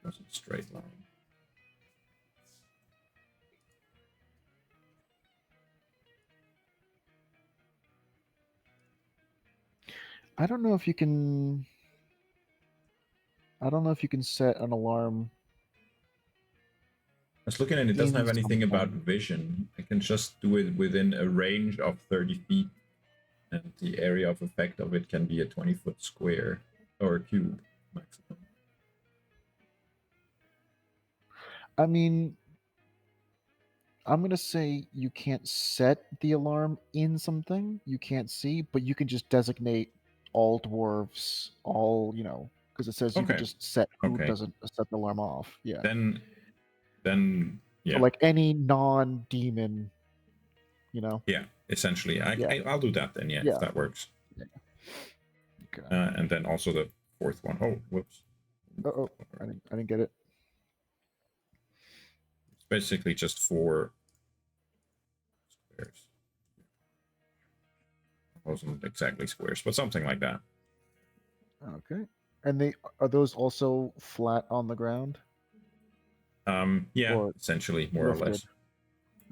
That's a straight line. I don't know if you can set an alarm. I was looking and it doesn't have anything about vision. I can just do it within a range of 30 feet, and the area of effect of it can be a 20-foot square or cube maximum. I mean, I'm going to say you can't set the alarm in something you can't see, but you can just designate all dwarves, all, you know, because it says you can just set who doesn't set the alarm off. Yeah. Then yeah. So like any non-demon, you know. Yeah, essentially. I'll do that then, if that works. Yeah. Okay. And then also the fourth one. Oh, whoops. Oh, I didn't get it. It's basically just 4 squares. Wasn't exactly squares, but something like that. Okay. And are those also flat on the ground Yeah, or essentially, more or lifted? less.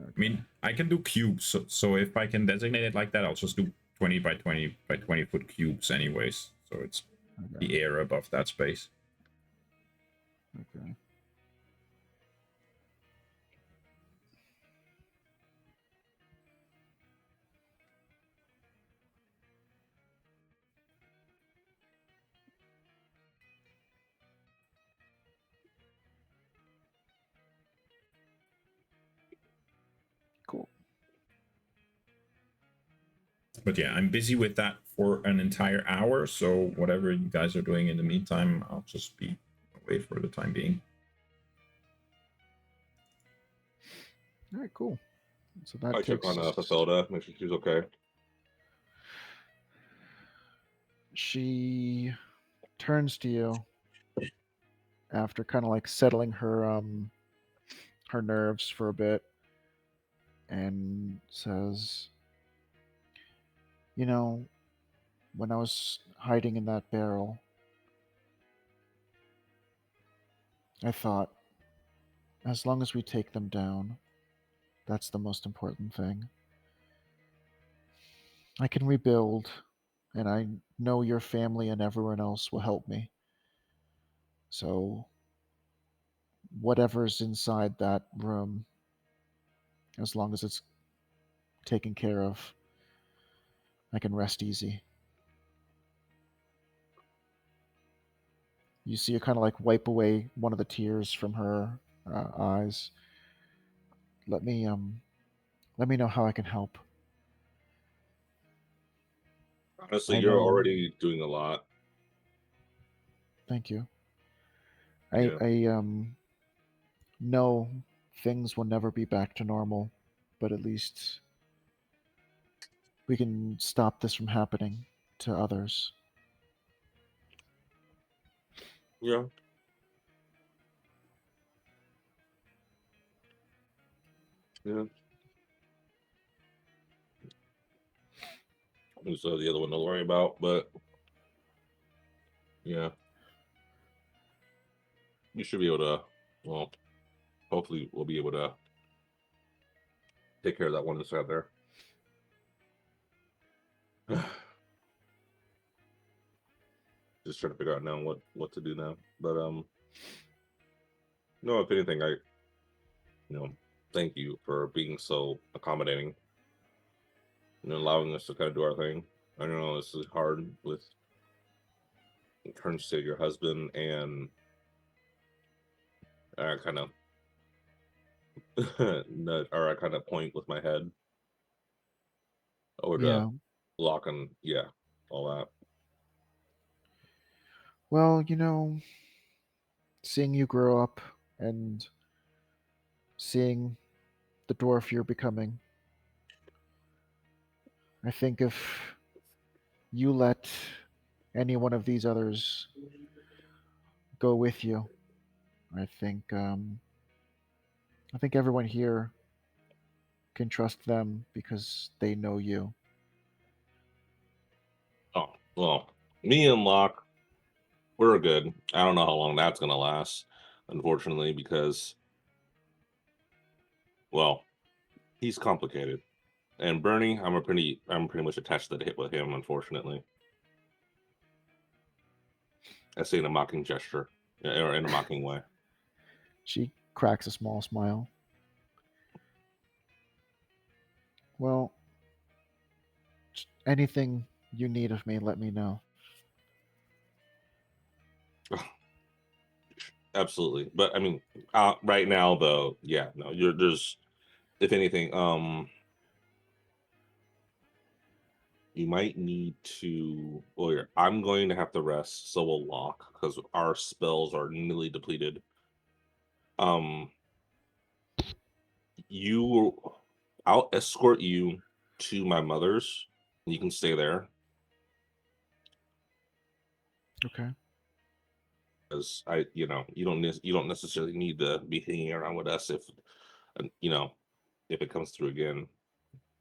Okay. I mean, I can do cubes, so if I can designate it like that, I'll just do 20 by 20 by 20 foot cubes anyways. So it's Okay. the air above that space. Okay. Cool. But yeah, I'm busy with that for an entire hour, so whatever you guys are doing in the meantime, I'll just be away for the time being. All right, cool. So that I takes check on Fafelda, make sure she's okay. She turns to you after kind of like settling her nerves for a bit and says, "You know, when I was hiding in that barrel, I thought, as long as we take them down, that's the most important thing. I can rebuild, and I know your family and everyone else will help me. So, whatever's inside that room, as long as it's taken care of, I can rest easy." You see her kind of like wipe away one of the tears from her eyes. Let me know how I can help. Honestly, I you're know. already doing a lot. Thank you. Yeah. I know things will never be back to normal, but at least we can stop this from happening to others. Yeah. Yeah. So the other one to worry about, but yeah, you should be able to. Well, hopefully, we'll be able to take care of that one that's out there. Just trying to figure out now what to do now. But no, if anything, I thank you for being so accommodating and allowing us to kind of do our thing. I know this is hard with in terms to your husband, and I kind of or I kind of point with my head over to Yeah. Locke and all that. Well, seeing you grow up and seeing the dwarf you're becoming, I think if you let any one of these others go with you, I think I think everyone here can trust them because they know you. Oh well, me and Locke, we're good. I don't know how long that's gonna last, unfortunately, because well, he's complicated. And Bernie, I'm pretty much attached to the hip with him, unfortunately. I say in a mocking gesture, or in a mocking way. She cracks a small smile. Well, anything you need of me, let me know. Absolutely, but I mean, right now though, yeah, no, there's, if anything, you might need to. Well, I'm going to have to rest. So will Locke because our spells are nearly depleted. Um, you, I'll escort you to my mother's. You can stay there. Okay. Because you don't necessarily need to be hanging around with us if if it comes through again.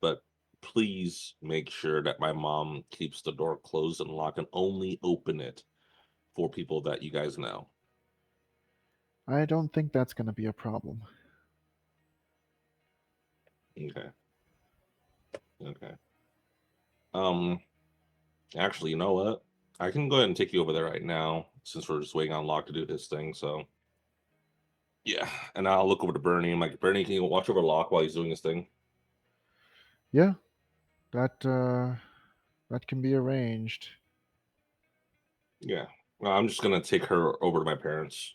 But please make sure that my mom keeps the door closed and locked and only open it for people that you guys know. I don't think that's going to be a problem. Okay. Okay. Actually, you know what? I can go ahead and take you over there right now since we're just waiting on Locke to do his thing. So, yeah. And I'll look over to Bernie. I'm like, Bernie, can you watch over Locke while he's doing his thing? Yeah, that can be arranged. Yeah. Well, I'm just gonna take her over to my parents,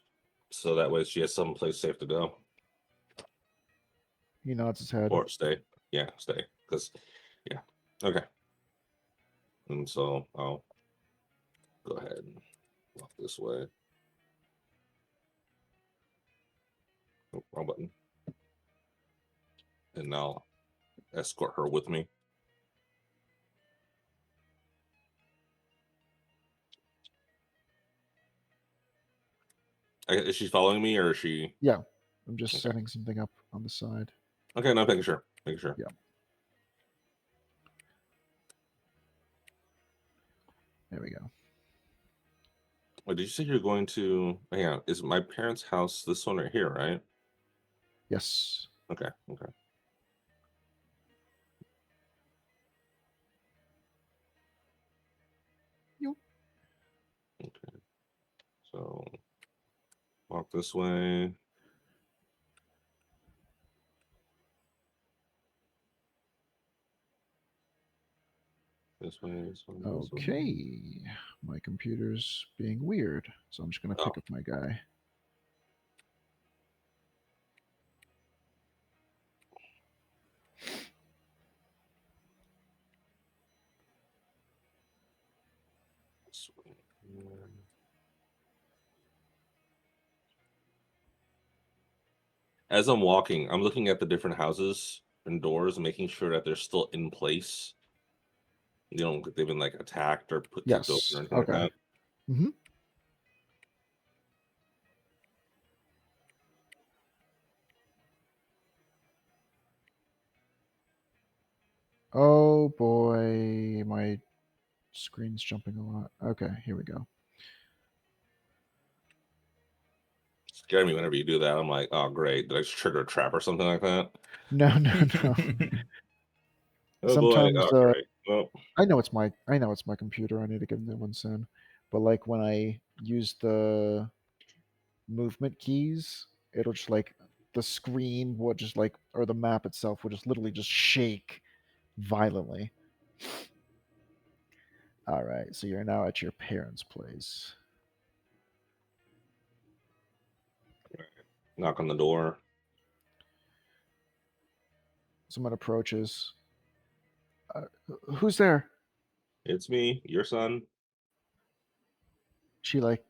so that way she has some place safe to go He nods his head. or stay. Yeah, stay. Because, yeah. Okay. And so I'll go ahead and walk this way. Oh, wrong button. And I'll escort her with me. Is she following me or is she? Yeah, I'm just Okay. setting something up on the side. Okay, no, making sure. Making sure. Yeah. There we go. Wait, did you say you're going to? Hang on. Is my parents' house this one right here, right? Yes. Okay. Okay. Yoop. Okay. So walk this way. This way. This way. This way. Okay. My computer's being weird, so I'm just going to Oh. pick up my guy. This way. As I'm walking, I'm looking at the different houses and doors, and making sure that they're still in place. You know, they've been like attacked or kicked open Yes. or anything like Okay. that. Mm-hmm. Oh boy, my screen's jumping a lot. Okay, here we go. Scare me whenever you do that. I'm like, oh great, did I just trigger a trap or something like that? No, no, no. Oh boy, Sometimes oh great. Well, I know it's my computer. I need to get a new one soon. But like when I use the movement keys, it'll just like the screen would just like or the map itself would just literally just shake violently. All right, so you're now at your parents' place. knock on the door. Someone approaches. Who's there? It's me, your son. She like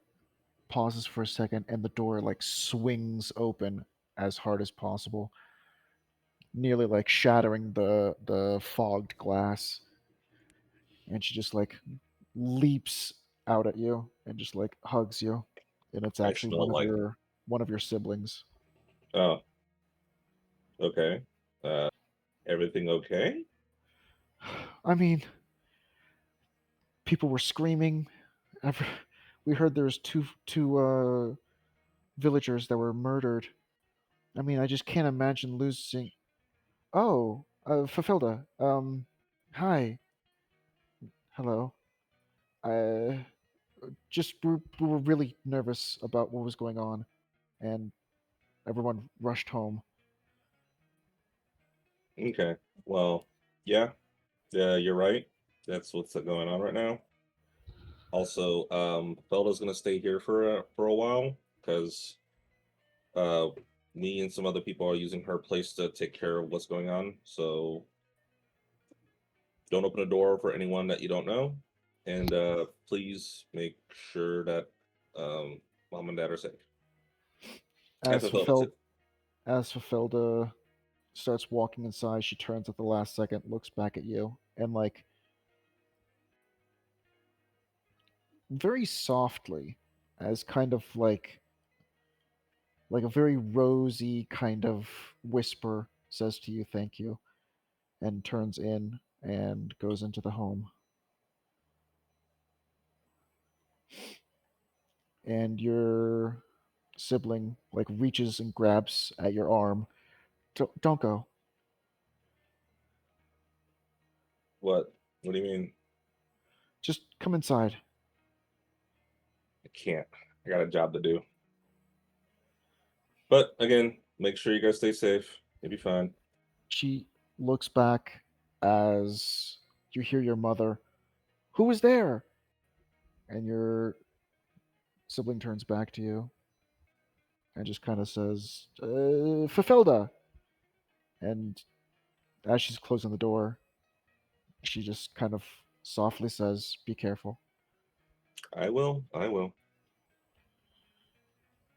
pauses for a second, and the door like swings open as hard as possible, nearly like shattering the fogged glass. And she just like leaps out at you and just like hugs you, and it's I actually smell like, one of your siblings. oh, okay. Everything okay? I mean, people were screaming. We heard there's two villagers that were murdered. I mean, I just can't imagine losing. Oh, Fafilda. Hi. Hello. Uh, just we were really nervous about what was going on, and everyone rushed home. Okay. Well, yeah, you're right. That's what's going on right now. Also, Felda's gonna stay here for a while because uh me and some other people are using her place to take care of what's going on. So don't open a door for anyone that you don't know, and please make sure that mom and dad are safe. And As Felda too. Fafilda starts walking inside, she turns at the last second, looks back at you, and like very softly, as kind of like a very rosy kind of whisper, says to you, "Thank you," and turns in and goes into the home. and your sibling like reaches and grabs at your arm. Don't go. What? What do you mean? Just come inside. I can't. I got a job to do. But again, make sure you guys stay safe. You'll be fine. She looks back as you hear your mother. Who was there? And your sibling turns back to you and just kind of says, Fafelda. And as she's closing the door, she just kind of softly says, be careful. I will. I will.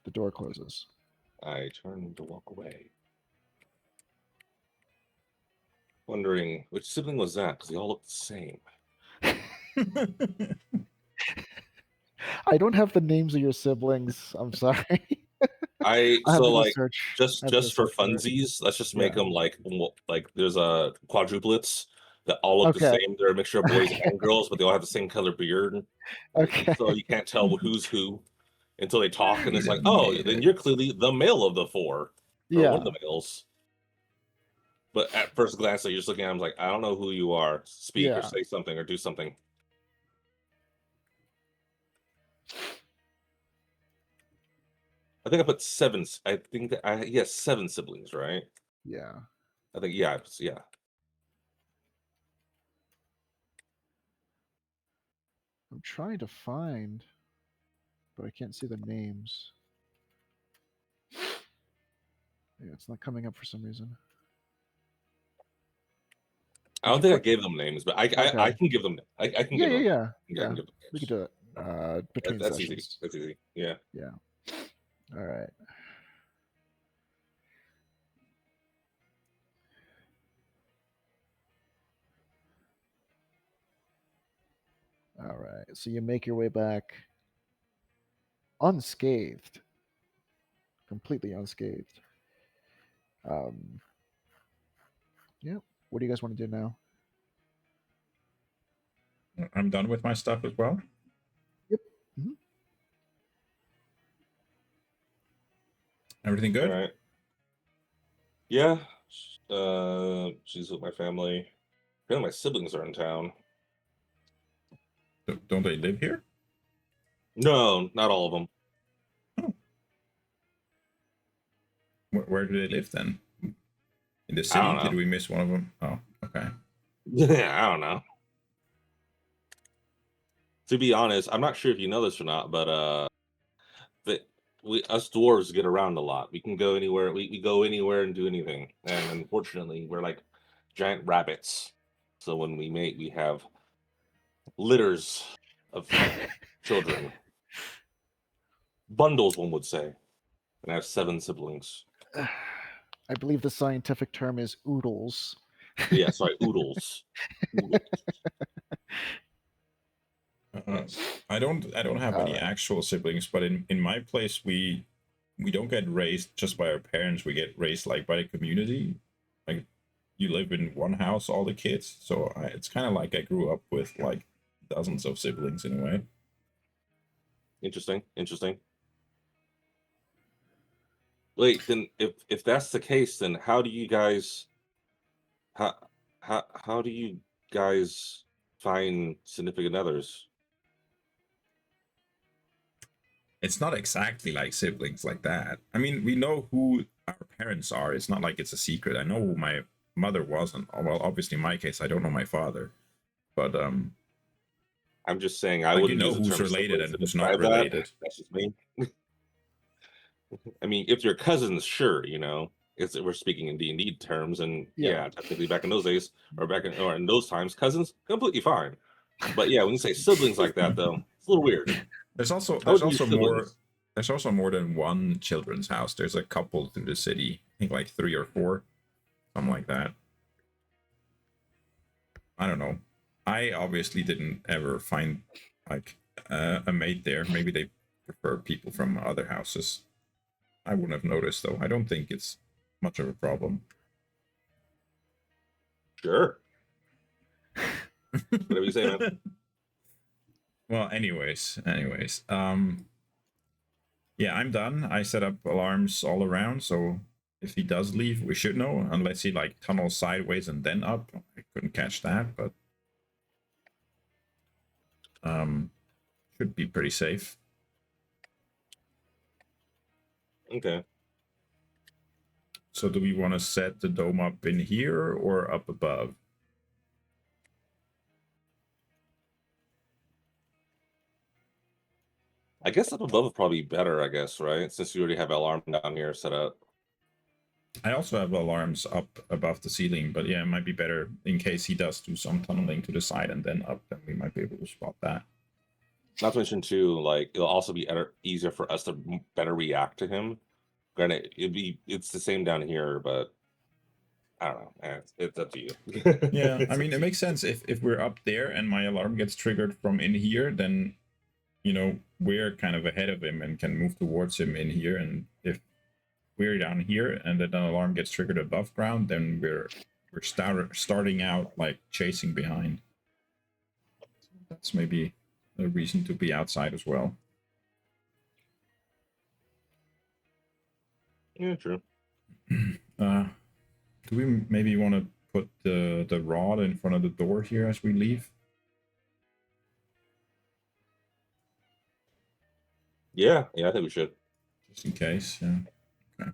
The door closes. I turn to walk away. Wondering which sibling was that, because they all look the same. I don't have the names of your siblings. I'm sorry. I have So to go like search. just I have to go just for search for it. funsies, let's just make Yeah. them like there's a quadruplets that all look the Okay. same. They're a mixture of boys Okay. and girls, but they all have the same color beard. Okay. So you can't tell who's who until they talk, and it's like, oh, then you're clearly the male of the four, or one of Yeah. the males. But at first glance, you're just looking at them like, I don't know who you are. Speak or Yeah. say something or do something. I think I put seven. I think that yes, 7 siblings, right? Yeah. I think yeah. I'm trying to find, but I can't see the names. Yeah, it's not coming up for some reason. I don't think I gave them names, but I Okay. can give them. I can Yeah, give them. yeah, I yeah. can give them We names. could do it between That's easy. sessions. That's easy. Yeah. Yeah. All right. All right. So you make your way back unscathed, completely unscathed. Um, yeah. What do you guys want to do now? I'm done with my stuff as well. Yep. Mm-hmm. Everything good? All right. Yeah. She's with my family. Apparently, my siblings are in town. Don't they live here? No, not all of them. Oh. Where do they live then? In the I don't city? know. Did we miss one of them? Oh, okay. Yeah, I don't know. To be honest, I'm not sure if you know this or not, but us dwarves get around a lot. We can go anywhere. We go anywhere and do anything. And unfortunately, we're like giant rabbits. So when we mate, we have litters of children. Bundles, one would say. And I have 7 siblings. I believe the scientific term is oodles. Yeah, sorry, oodles. Oodles. I don't have any actual siblings, but in my place we don't get raised just by our parents. We get raised like by the community. Like you live in one house, all the kids. So it's kind of like I grew up with like dozens of siblings in a way. Interesting. Wait, then if that's the case, then how do you guys how do you guys find significant others? It's not exactly like siblings like that. I mean, we know who our parents are. It's not like it's a secret. I know who my mother was, and well, obviously in my case, I don't know my father. But I'm just saying I like wouldn't you know use the who's term related siblings and to who's not describe that. related. That's just me. I mean, if you're cousins, sure, we're speaking in D&D terms, and Yeah. technically back in those days or in those times, cousins completely fine. But yeah, when you say siblings like that, though, it's a little weird. There's also How would you use more. siblings? There's also more than one children's house. There's a couple through the city. I think like 3 or 4, something like that. I don't know. I obviously didn't ever find like a mate there. Maybe they prefer people from other houses. I wouldn't have noticed though. I don't think it's much of a problem. Sure. Whatever you say, man. Well, anyways, Yeah, I'm done. I set up alarms all around, so if he does leave, we should know, unless he like tunnels sideways and then up. I couldn't catch that, but should be pretty safe. Okay. So do we want to set the dome up in here or up above? I guess up above would probably be better, I guess, right? Since you already have alarm down here set up. I also have alarms up above the ceiling, but yeah, it might be better in case he does do some tunneling to the side and then up, then we might be able to spot that. Not to mention too, like it'll also be easier for us to better react to him. Granted, it's the same down here, but I don't know. It's up to you. Yeah, I mean, it makes sense if we're up there and my alarm gets triggered from in here, then you know we're kind of ahead of him and can move towards him in here. And if we're down here and then an alarm gets triggered above ground, then we're starting out like chasing behind. That's maybe a reason to be outside as well. Yeah, true. Do we maybe want to put the rod in front of the door here as we leave? Yeah, I think we should. Just in case, yeah. Okay.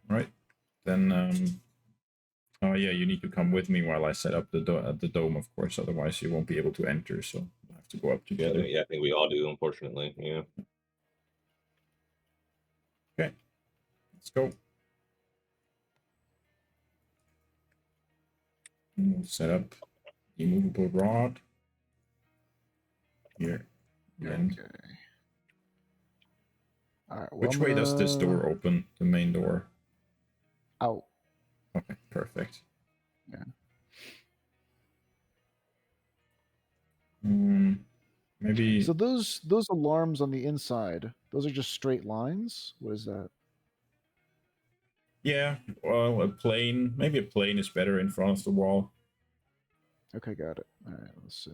All right. Then, oh yeah, you need to come with me while I set up the dome, of course. Otherwise, you won't be able to enter. So we'll have to go up together. Yeah, I think we all do, unfortunately. Yeah. Okay. Let's go. And we'll set up the immovable rod here. And Okay. All right. Well, which way does this door open? The main door. Out. Okay, perfect. Yeah. Maybe. So those alarms on the inside, those are just straight lines. What is that? Yeah, well, a plane. Maybe a plane is better in front of the wall. Okay, got it. All right, let's see.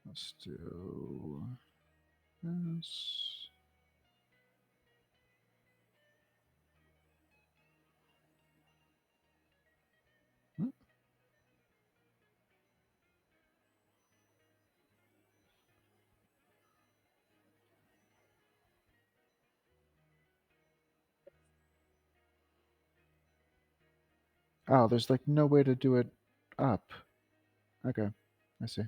Let's do this. Oh, there's like no way to do it up. Okay, I see.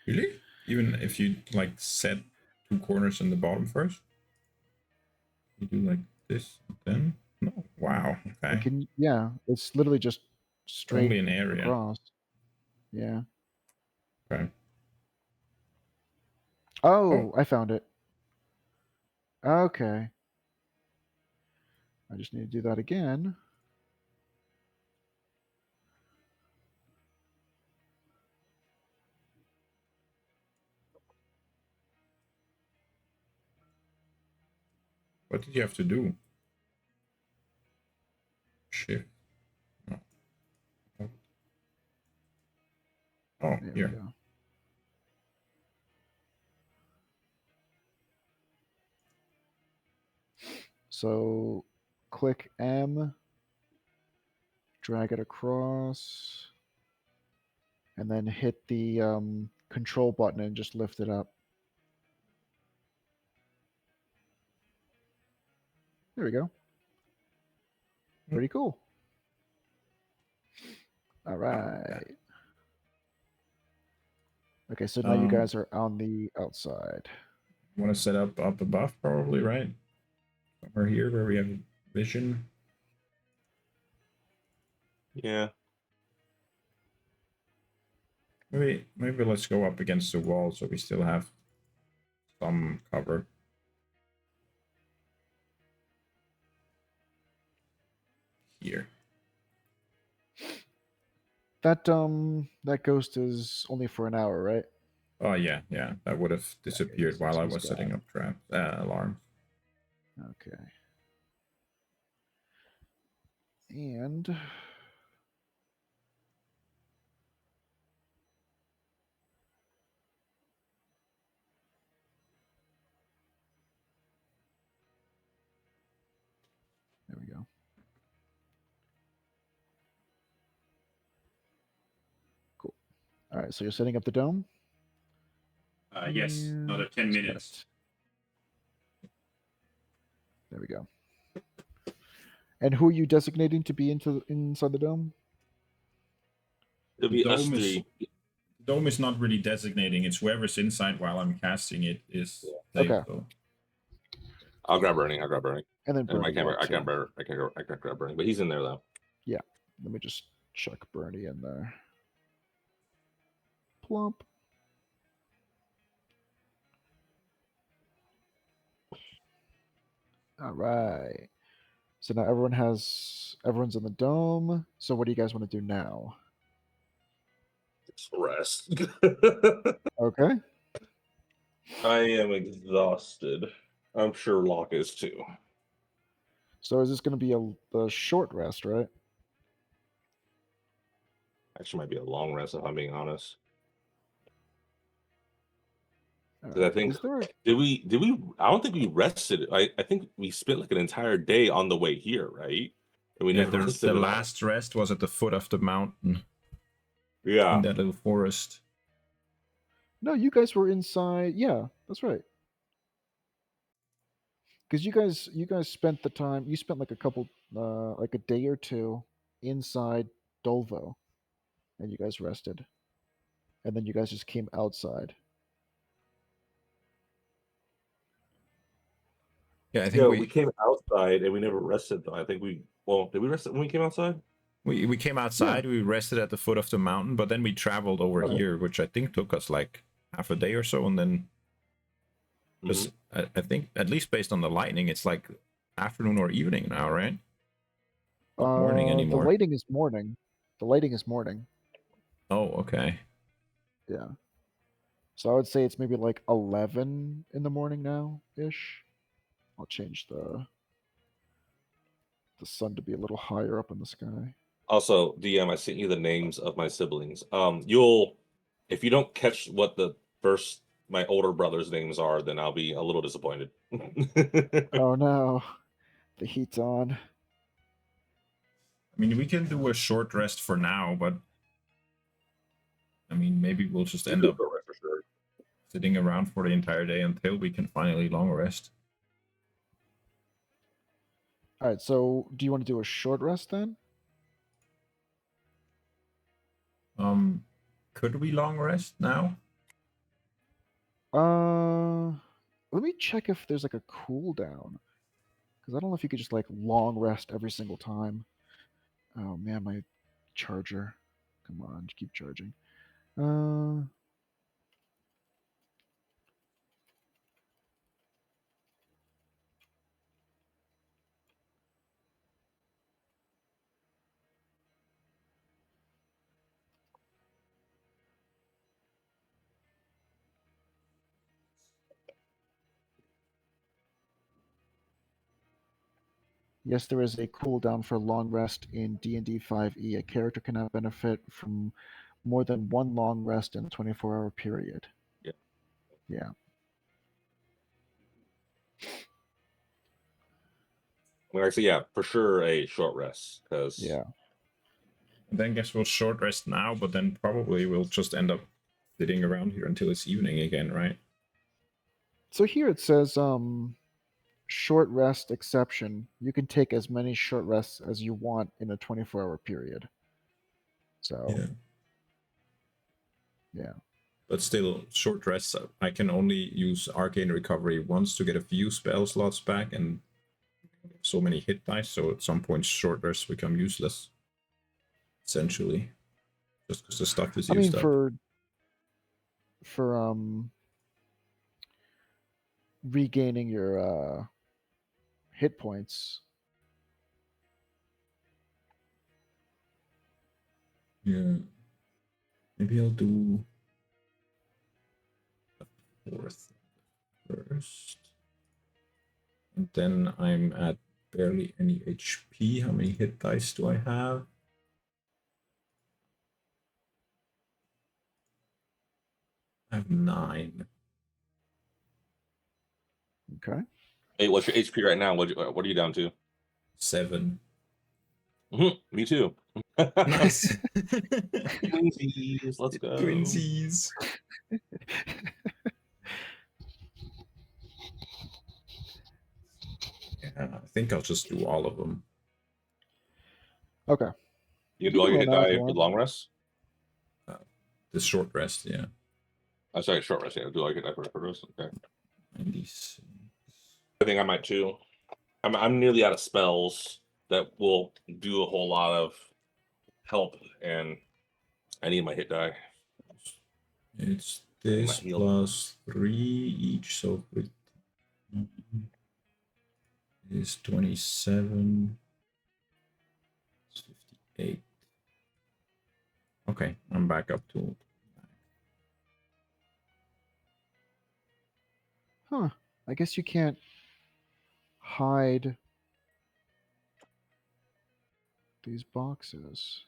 Really? Even if you like set 2 corners in the bottom first? You do like this, then? No. Wow. Okay. Yeah, it's literally just straight Only an area. across. Yeah. Okay. Oh, I found it. Okay. I just need to do that again. What did you have to do? Shift. No. Oh, There here. we go. So click M, drag it across, and then hit the control button and just lift it up. There we go. Pretty cool. All right. Okay, so now you guys are on the outside. You want to set up above, probably, right? Somewhere here where we have vision. Yeah. Maybe let's go up against the wall so we still have some cover. Here. That ghost is only for an hour, right? Oh yeah, that would have disappeared Okay, while I he's was setting gone. up alarms. Okay. And there we go. Cool. All right, so you're setting up the dome? Yes, another 10 Spin minutes. it. There we go. And who are you designating to be inside the dome? It'll be us Dome is- three. Dome is not really designating. It's whoever's inside while I'm casting it is. Okay. safe, so. I'll grab Bernie. And then And I Bernie. can't. works, I can't. I can't grab Bernie, but he's in there though. Yeah. Let me just chuck Bernie in there. Plump. All right. So now everyone's in the dome. So what do you guys want to do now? Just rest. Okay. I am exhausted. I'm sure Locke is too. So is this going to be the short rest, right? Actually, might be a long rest if I'm being honest. All Because I right. think Is there a, did we? I don't think we rested. I think we spent like an entire day on the way here, right? And we Yeah, never rested the at all. last rest was at the foot of the mountain Yeah. in that little forest. No, you guys were inside. Yeah, that's right. Because you guys spent the time. You spent like like a day or two inside Dolvo, and you guys rested, and then you guys just came outside. Yeah, I think Yeah, we came outside and we never rested though. I think we. Well, did we rest when we came outside? we came outside. We rested at the foot of the mountain, but then we traveled over Okay. here, which I think took us like half a day or so, and then because I think at least based on the lightning, it's like afternoon or evening now, right? Not morning anymore. The lighting is morning. The lighting is morning. Oh, okay. Yeah. So I would say it's maybe like 11 in the morning now ish. I'll change the sun to be a little higher up in the sky. Also, DM, I sent you the names of my siblings. You'll, if you don't catch what my older brother's names are, then I'll be a little disappointed. Oh no, the heat's on. I mean, we can do a short rest for now, but I mean, maybe we'll just end up for sure. sitting around for the entire day until we can finally long rest. All right, so do you want to do a short rest then? Could we long rest now? Let me check if there's like a cooldown, because I don't know if you could just like long rest every single time. Oh man, my charger. Come on, keep charging. Yes, there is a cooldown for long rest in D&D 5e. A character cannot benefit from more than one long rest in a 24-hour period. Yeah. Yeah. Well, actually, yeah, for sure a short rest. Because Yeah. And then guess we'll short rest now, but then probably we'll just end up sitting around here until it's evening again, right? So here it says short rest exception. You can take as many short rests as you want in a 24-hour period. So yeah. But still, short rests, I can only use Arcane Recovery once to get a few spell slots back and so many hit dice, so at some point short rests become useless. Essentially. Just because the stuff is used up. For regaining your hit points. Yeah. Maybe I'll do the fourth first. And then I'm at barely any HP. How many hit dice do I have? I have 9. Okay. Hey, what's your HP right now? What are you down to? 7. Me too. Nice. Twinsies, let's go. Twinsies. Yeah, I think I'll just do all of them. Okay. You can do all your roll hit now if die you with want. long rest. The short rest, yeah. I'm sorry, short rest. Yeah, do all your hit die for short rest. Okay. 96. I think I might too. I'm nearly out of spells that will do a whole lot of help, and I need my hit die. It's my this heal. plus 3 each, so it is 27. It's 58. Okay, I'm back up to. Huh. I guess you can't hide these boxes.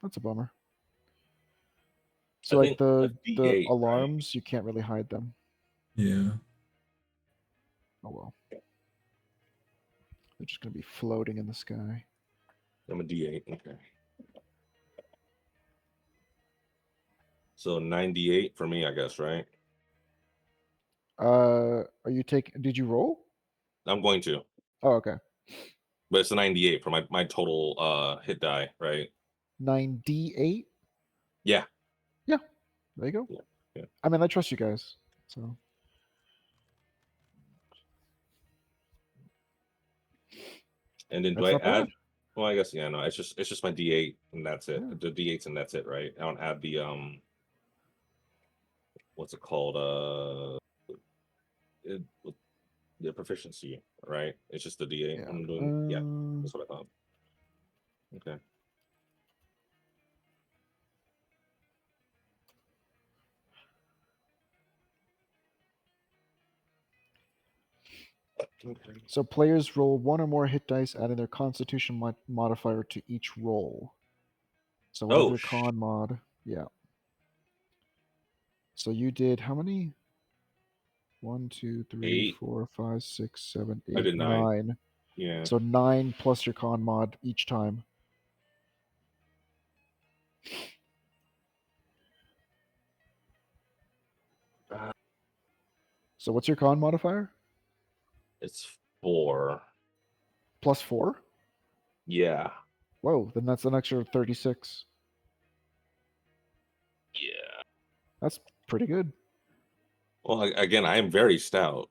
That's a bummer. So I like think the a D8, right? alarms, you can't really hide them. Yeah. Oh well. They're just gonna be floating in the sky. I'm a D8. Okay. So 98 for me, I guess, right? Are you taking? Did you roll? I'm going to, Oh, okay. but it's a 98 for my total hit die, right? 9d8. Yeah. Yeah. There you go. Yeah. Yeah. I mean, I trust you guys. So And then do that's I not add? bad. Well, I guess yeah. No, it's just my D8 and that's it. Yeah. The D8s and that's it, right? I don't add the what's it called? It, the proficiency, right? It's just the D8 Yeah. I'm doing. Yeah, that's what I thought. Okay. Okay. So players roll 1 or more hit dice, adding their Constitution modifier to each roll. So whatever your con mod, yeah. So you did how many? 1, 2, 3, 8. 4, 5, 6, 7, I 8, did 9. 9. Yeah. So 9 plus your con mod each time. So what's your con modifier? It's 4. Plus 4? Yeah. Whoa, then that's an extra 36. Yeah. That's pretty good. Well, again, I am very stout.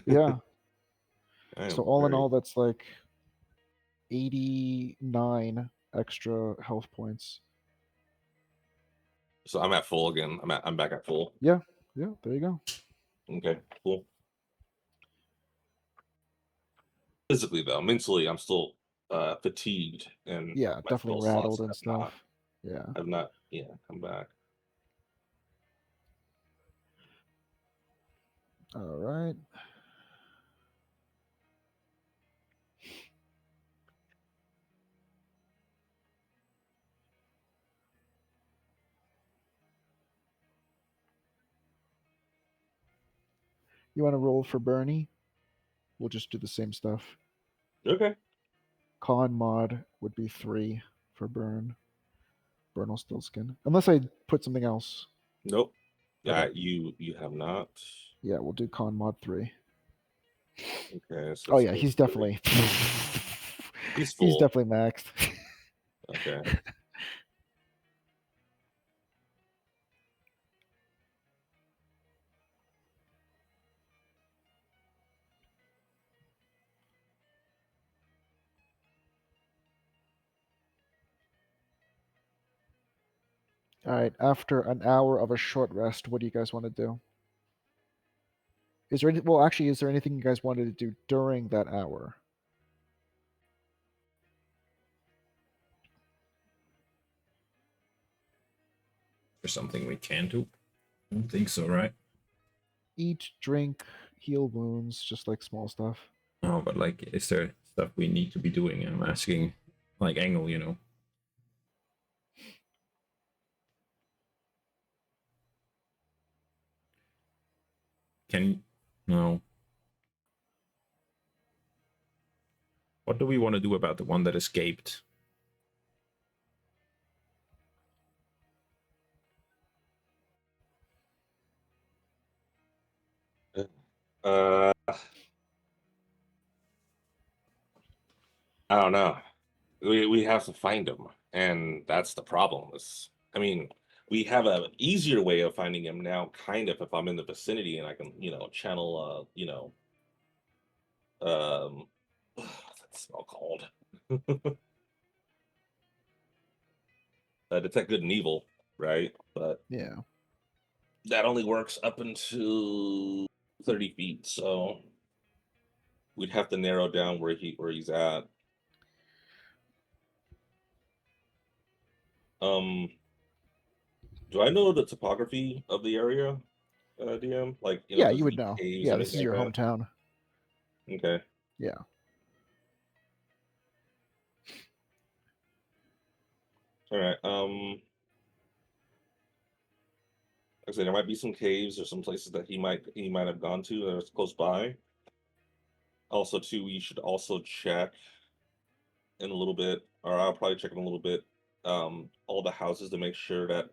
Yeah. I So am all in very... all, that's like 89 extra health points. So I'm at full again. I'm back at full. Yeah, yeah, there you go. Okay, cool. Physically though, mentally, I'm still fatigued and Yeah, my definitely spell slots rattled and have stuff. Yeah. not come back. All right. You want to roll for Bernie? We'll just do the same stuff. Okay. Con mod would be 3 for Burn. Burn will still skin. Unless I put something else. Nope. Yeah, Okay. you have not. Yeah, we'll do con mod 3. Okay. So Oh it's yeah, he's 30. definitely He's full. he's definitely maxed. Okay. All right, after an hour of a short rest, what do you guys want to do? Is there anything you guys wanted to do during that hour? There's something we can do. I don't think so, right? Eat, drink, heal wounds, just like small stuff. Oh, but like, is there stuff we need to be doing? I'm asking, like Engel, Can no. What do we want to do about the one that escaped? Uh, I don't know. We have to find him, and that's the problem. I mean, we have an easier way of finding him now, kind of, if I'm in the vicinity and I can, channel, what's that spell called? Detect good and evil, right? But Yeah. that only works up into 30 feet, so we'd have to narrow down where he's at. Do I know the topography of the area, DM? Like, Yeah, does you it would need know. caves Yeah, or this is anything your like hometown. that? Okay. Yeah. All right. Like I said, there might be some caves or some places that he might have gone to that are close by. Also, too, we should also check in a little bit, or I'll probably check in a little bit, all the houses to make sure that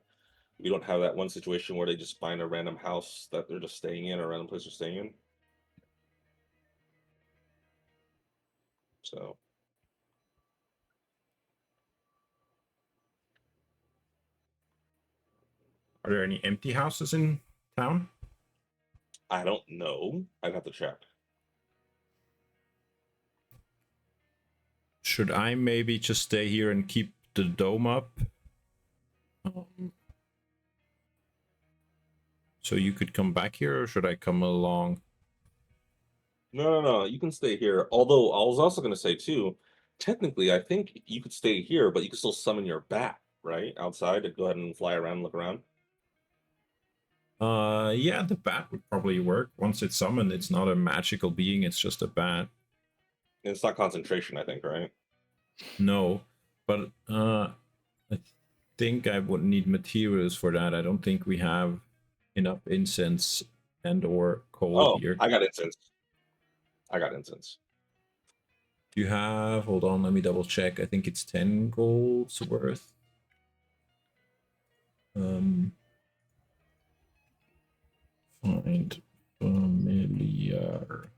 we don't have that one situation where they just find a random house that they're just staying in, or a random place they're staying in. So Are there any empty houses in town? I don't know. I'd have to check. Should I maybe just stay here and keep the dome up? So you could come back here, or should I come along? No. You can stay here. Although I was also going to say too, technically, I think you could stay here, but you could still summon your bat, right? Outside to go ahead and fly around and look around. Yeah, the bat would probably work. Once it's summoned, it's not a magical being, it's just a bat. And it's not concentration, I think, right? No, but I think I would need materials for that. I don't think we have enough incense and or coal Oh, here. I got incense. Do you have, hold on, let me double check. I think it's 10 golds worth. Find familiar.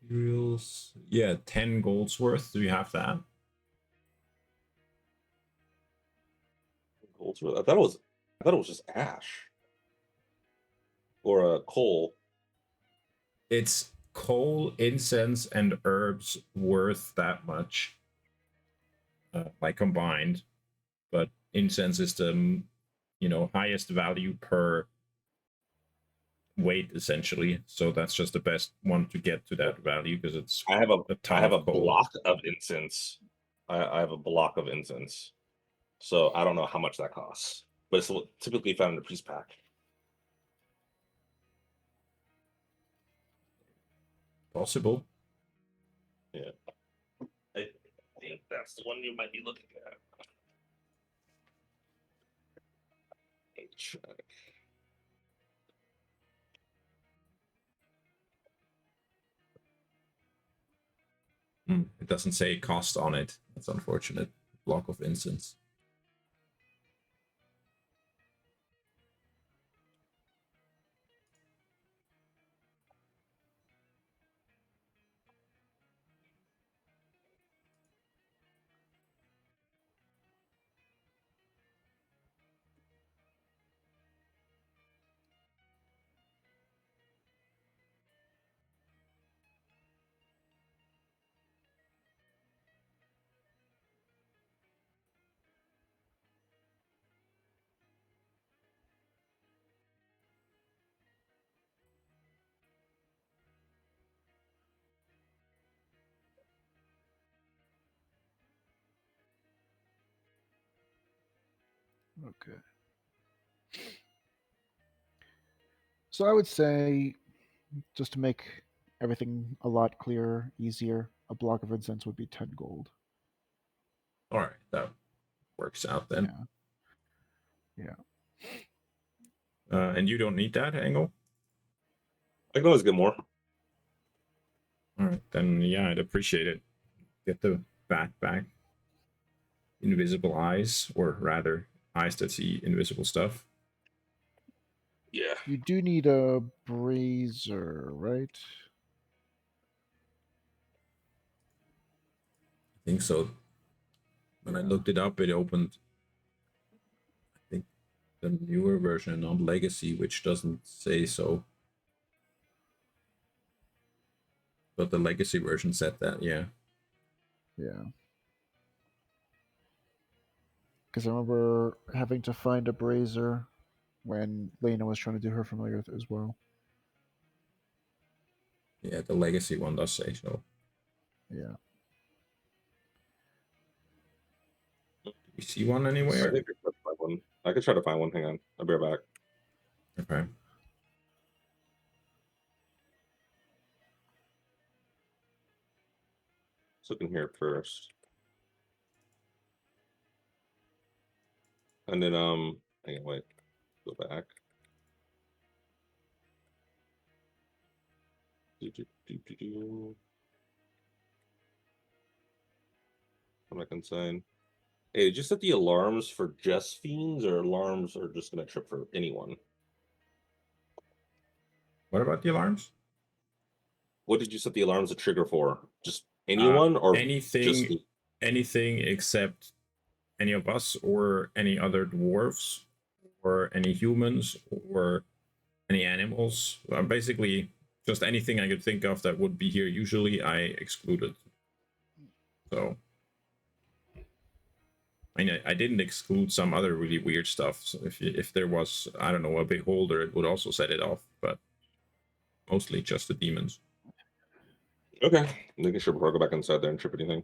Materials. Yeah, 10 golds worth. Do you have that? I thought it was just ash or a coal. It's coal, incense, and herbs worth that much, like combined. But incense is the highest value per weight essentially. So that's just the best one to get to that value because it's I have a ton a of coal. block of incense. I have a block of incense. So I don't know how much that costs, but it's typically found in the priest pack. Possible. Yeah. I think that's the one you might be looking at. Check. It doesn't say cost on it. That's unfortunate. Block of incense. Okay. So I would say, just to make everything a lot clearer, easier, a block of incense would be 10 gold. All right, that works out then. Yeah. And you don't need that angle. I can always get more. All right, then yeah, I'd appreciate it. Get the bat back. Invisible eyes, or rather, eyes that see invisible stuff. Yeah. You do need a brazier, right? I think so. When I looked it up, it opened, I think, the newer version on Legacy, which doesn't say so. But the Legacy version said that, yeah. Yeah. Because I remember having to find a brazier when Lena was trying to do her familiar as well. Yeah, the Legacy one does say so. Yeah. Do you see one I anywhere? think I could find one. I could try to find one. Hang on. I'll be right back. Okay. Let's look in here first. And then hang on, wait. Go back. Come back inside. Hey, did you set the alarms for just fiends, or alarms are just gonna trip for anyone? What about the alarms? What did you set the alarms to trigger for? Just anyone, or anything, just anything except any of us, or any other dwarves, or any humans, or any animals. Basically, just anything I could think of that would be here. Usually, I excluded. So, I mean, I didn't exclude some other really weird stuff. So if there was, I don't know, a beholder, it would also set it off. But mostly just the demons. okay. Making sure before I go back inside there and trip anything.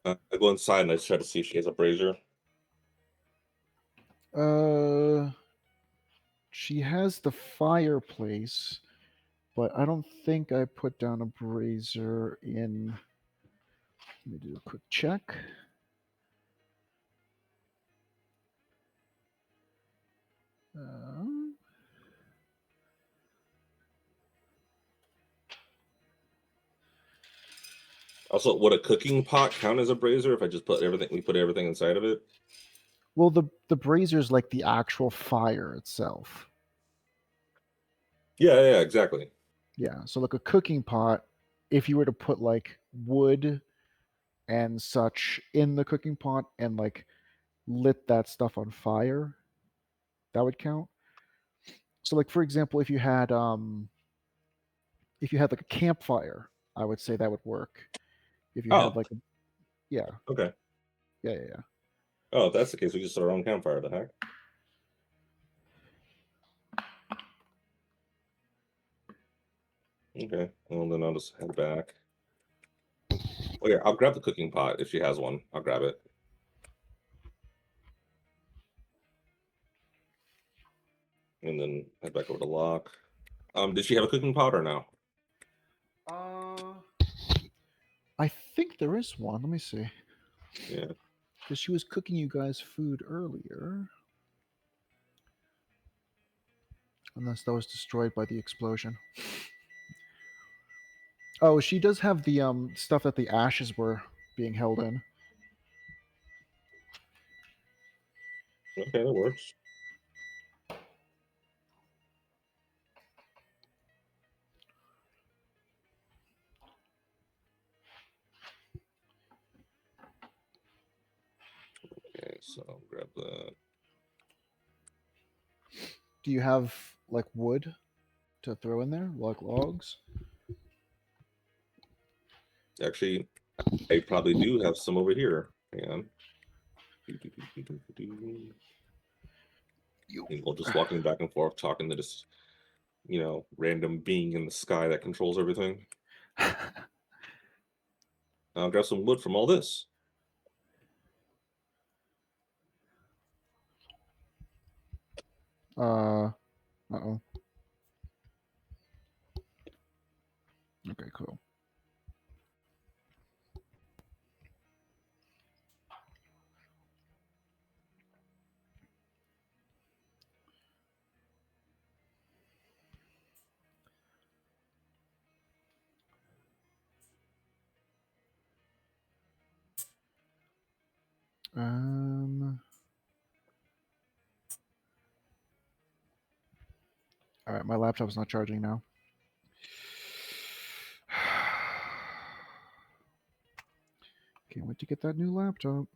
I go inside and I try to see if she has a brazier. She has the fireplace, but I don't think I put down a brazier in. Let me do a quick check. Uh, Also, would a cooking pot count as a brazier if I just put everything? We put everything inside of it. well, the brazier is like the actual fire itself. Yeah, exactly. Yeah, so like a cooking pot, if you were to put like wood and such in the cooking pot and like lit that stuff on fire, that would count. So like for example, if you had like a campfire, I would say that would work. If you had Oh, like yeah, okay. yeah. Oh, if that's the case, we just set our own campfire. The heck. Okay, well then I'll just head back. Okay, I'll grab the cooking pot if she has one. I'll grab it. And then head back over to Locke. Did she have a cooking pot or no? I think there is one. Let me see. Yeah. Because she was cooking you guys food earlier. Unless that was destroyed by the explosion. Oh, she does have the stuff that the ashes were being held in. Okay, that works. Okay, so I'll grab that. Do you have like wood? to throw in there, like logs? Actually, I probably do have some over here. Hang on. People just walking back and forth, talking to this, random being in the sky that controls everything. I'll grab some wood from all this. Uh-oh. Okay, cool. All right, my laptop's not charging now. Can't wait to get that new laptop.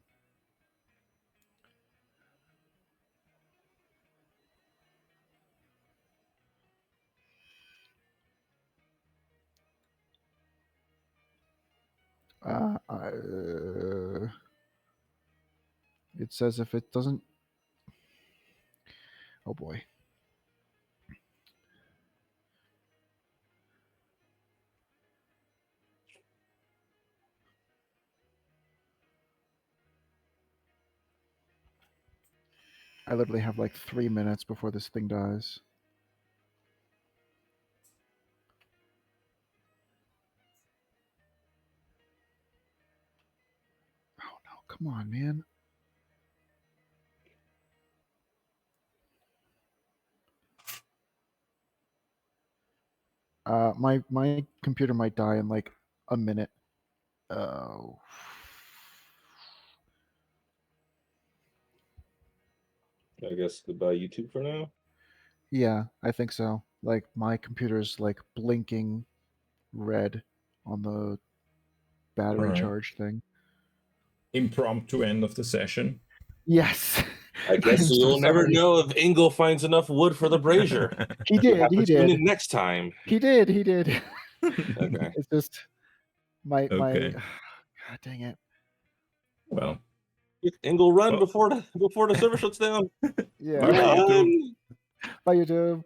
It says if it doesn't... Oh boy. I literally have like 3 minutes before this thing dies. Oh no, come on, man. My computer might die in like a minute. Oh. I guess goodbye YouTube for now. Yeah, I think so. Like my computer's like blinking red on the battery Alright. charge thing. Impromptu end of the session. Yes. I guess I'm you'll so never sorry. know if Ingle finds enough wood for the brazier. He did. Have He to tune did. in next time. He did. He did. Okay. It's just my Okay. God dang it. Well, Ingle, run Well- before the server shuts down. Yeah. Bye, YouTube. Run! Bye, YouTube.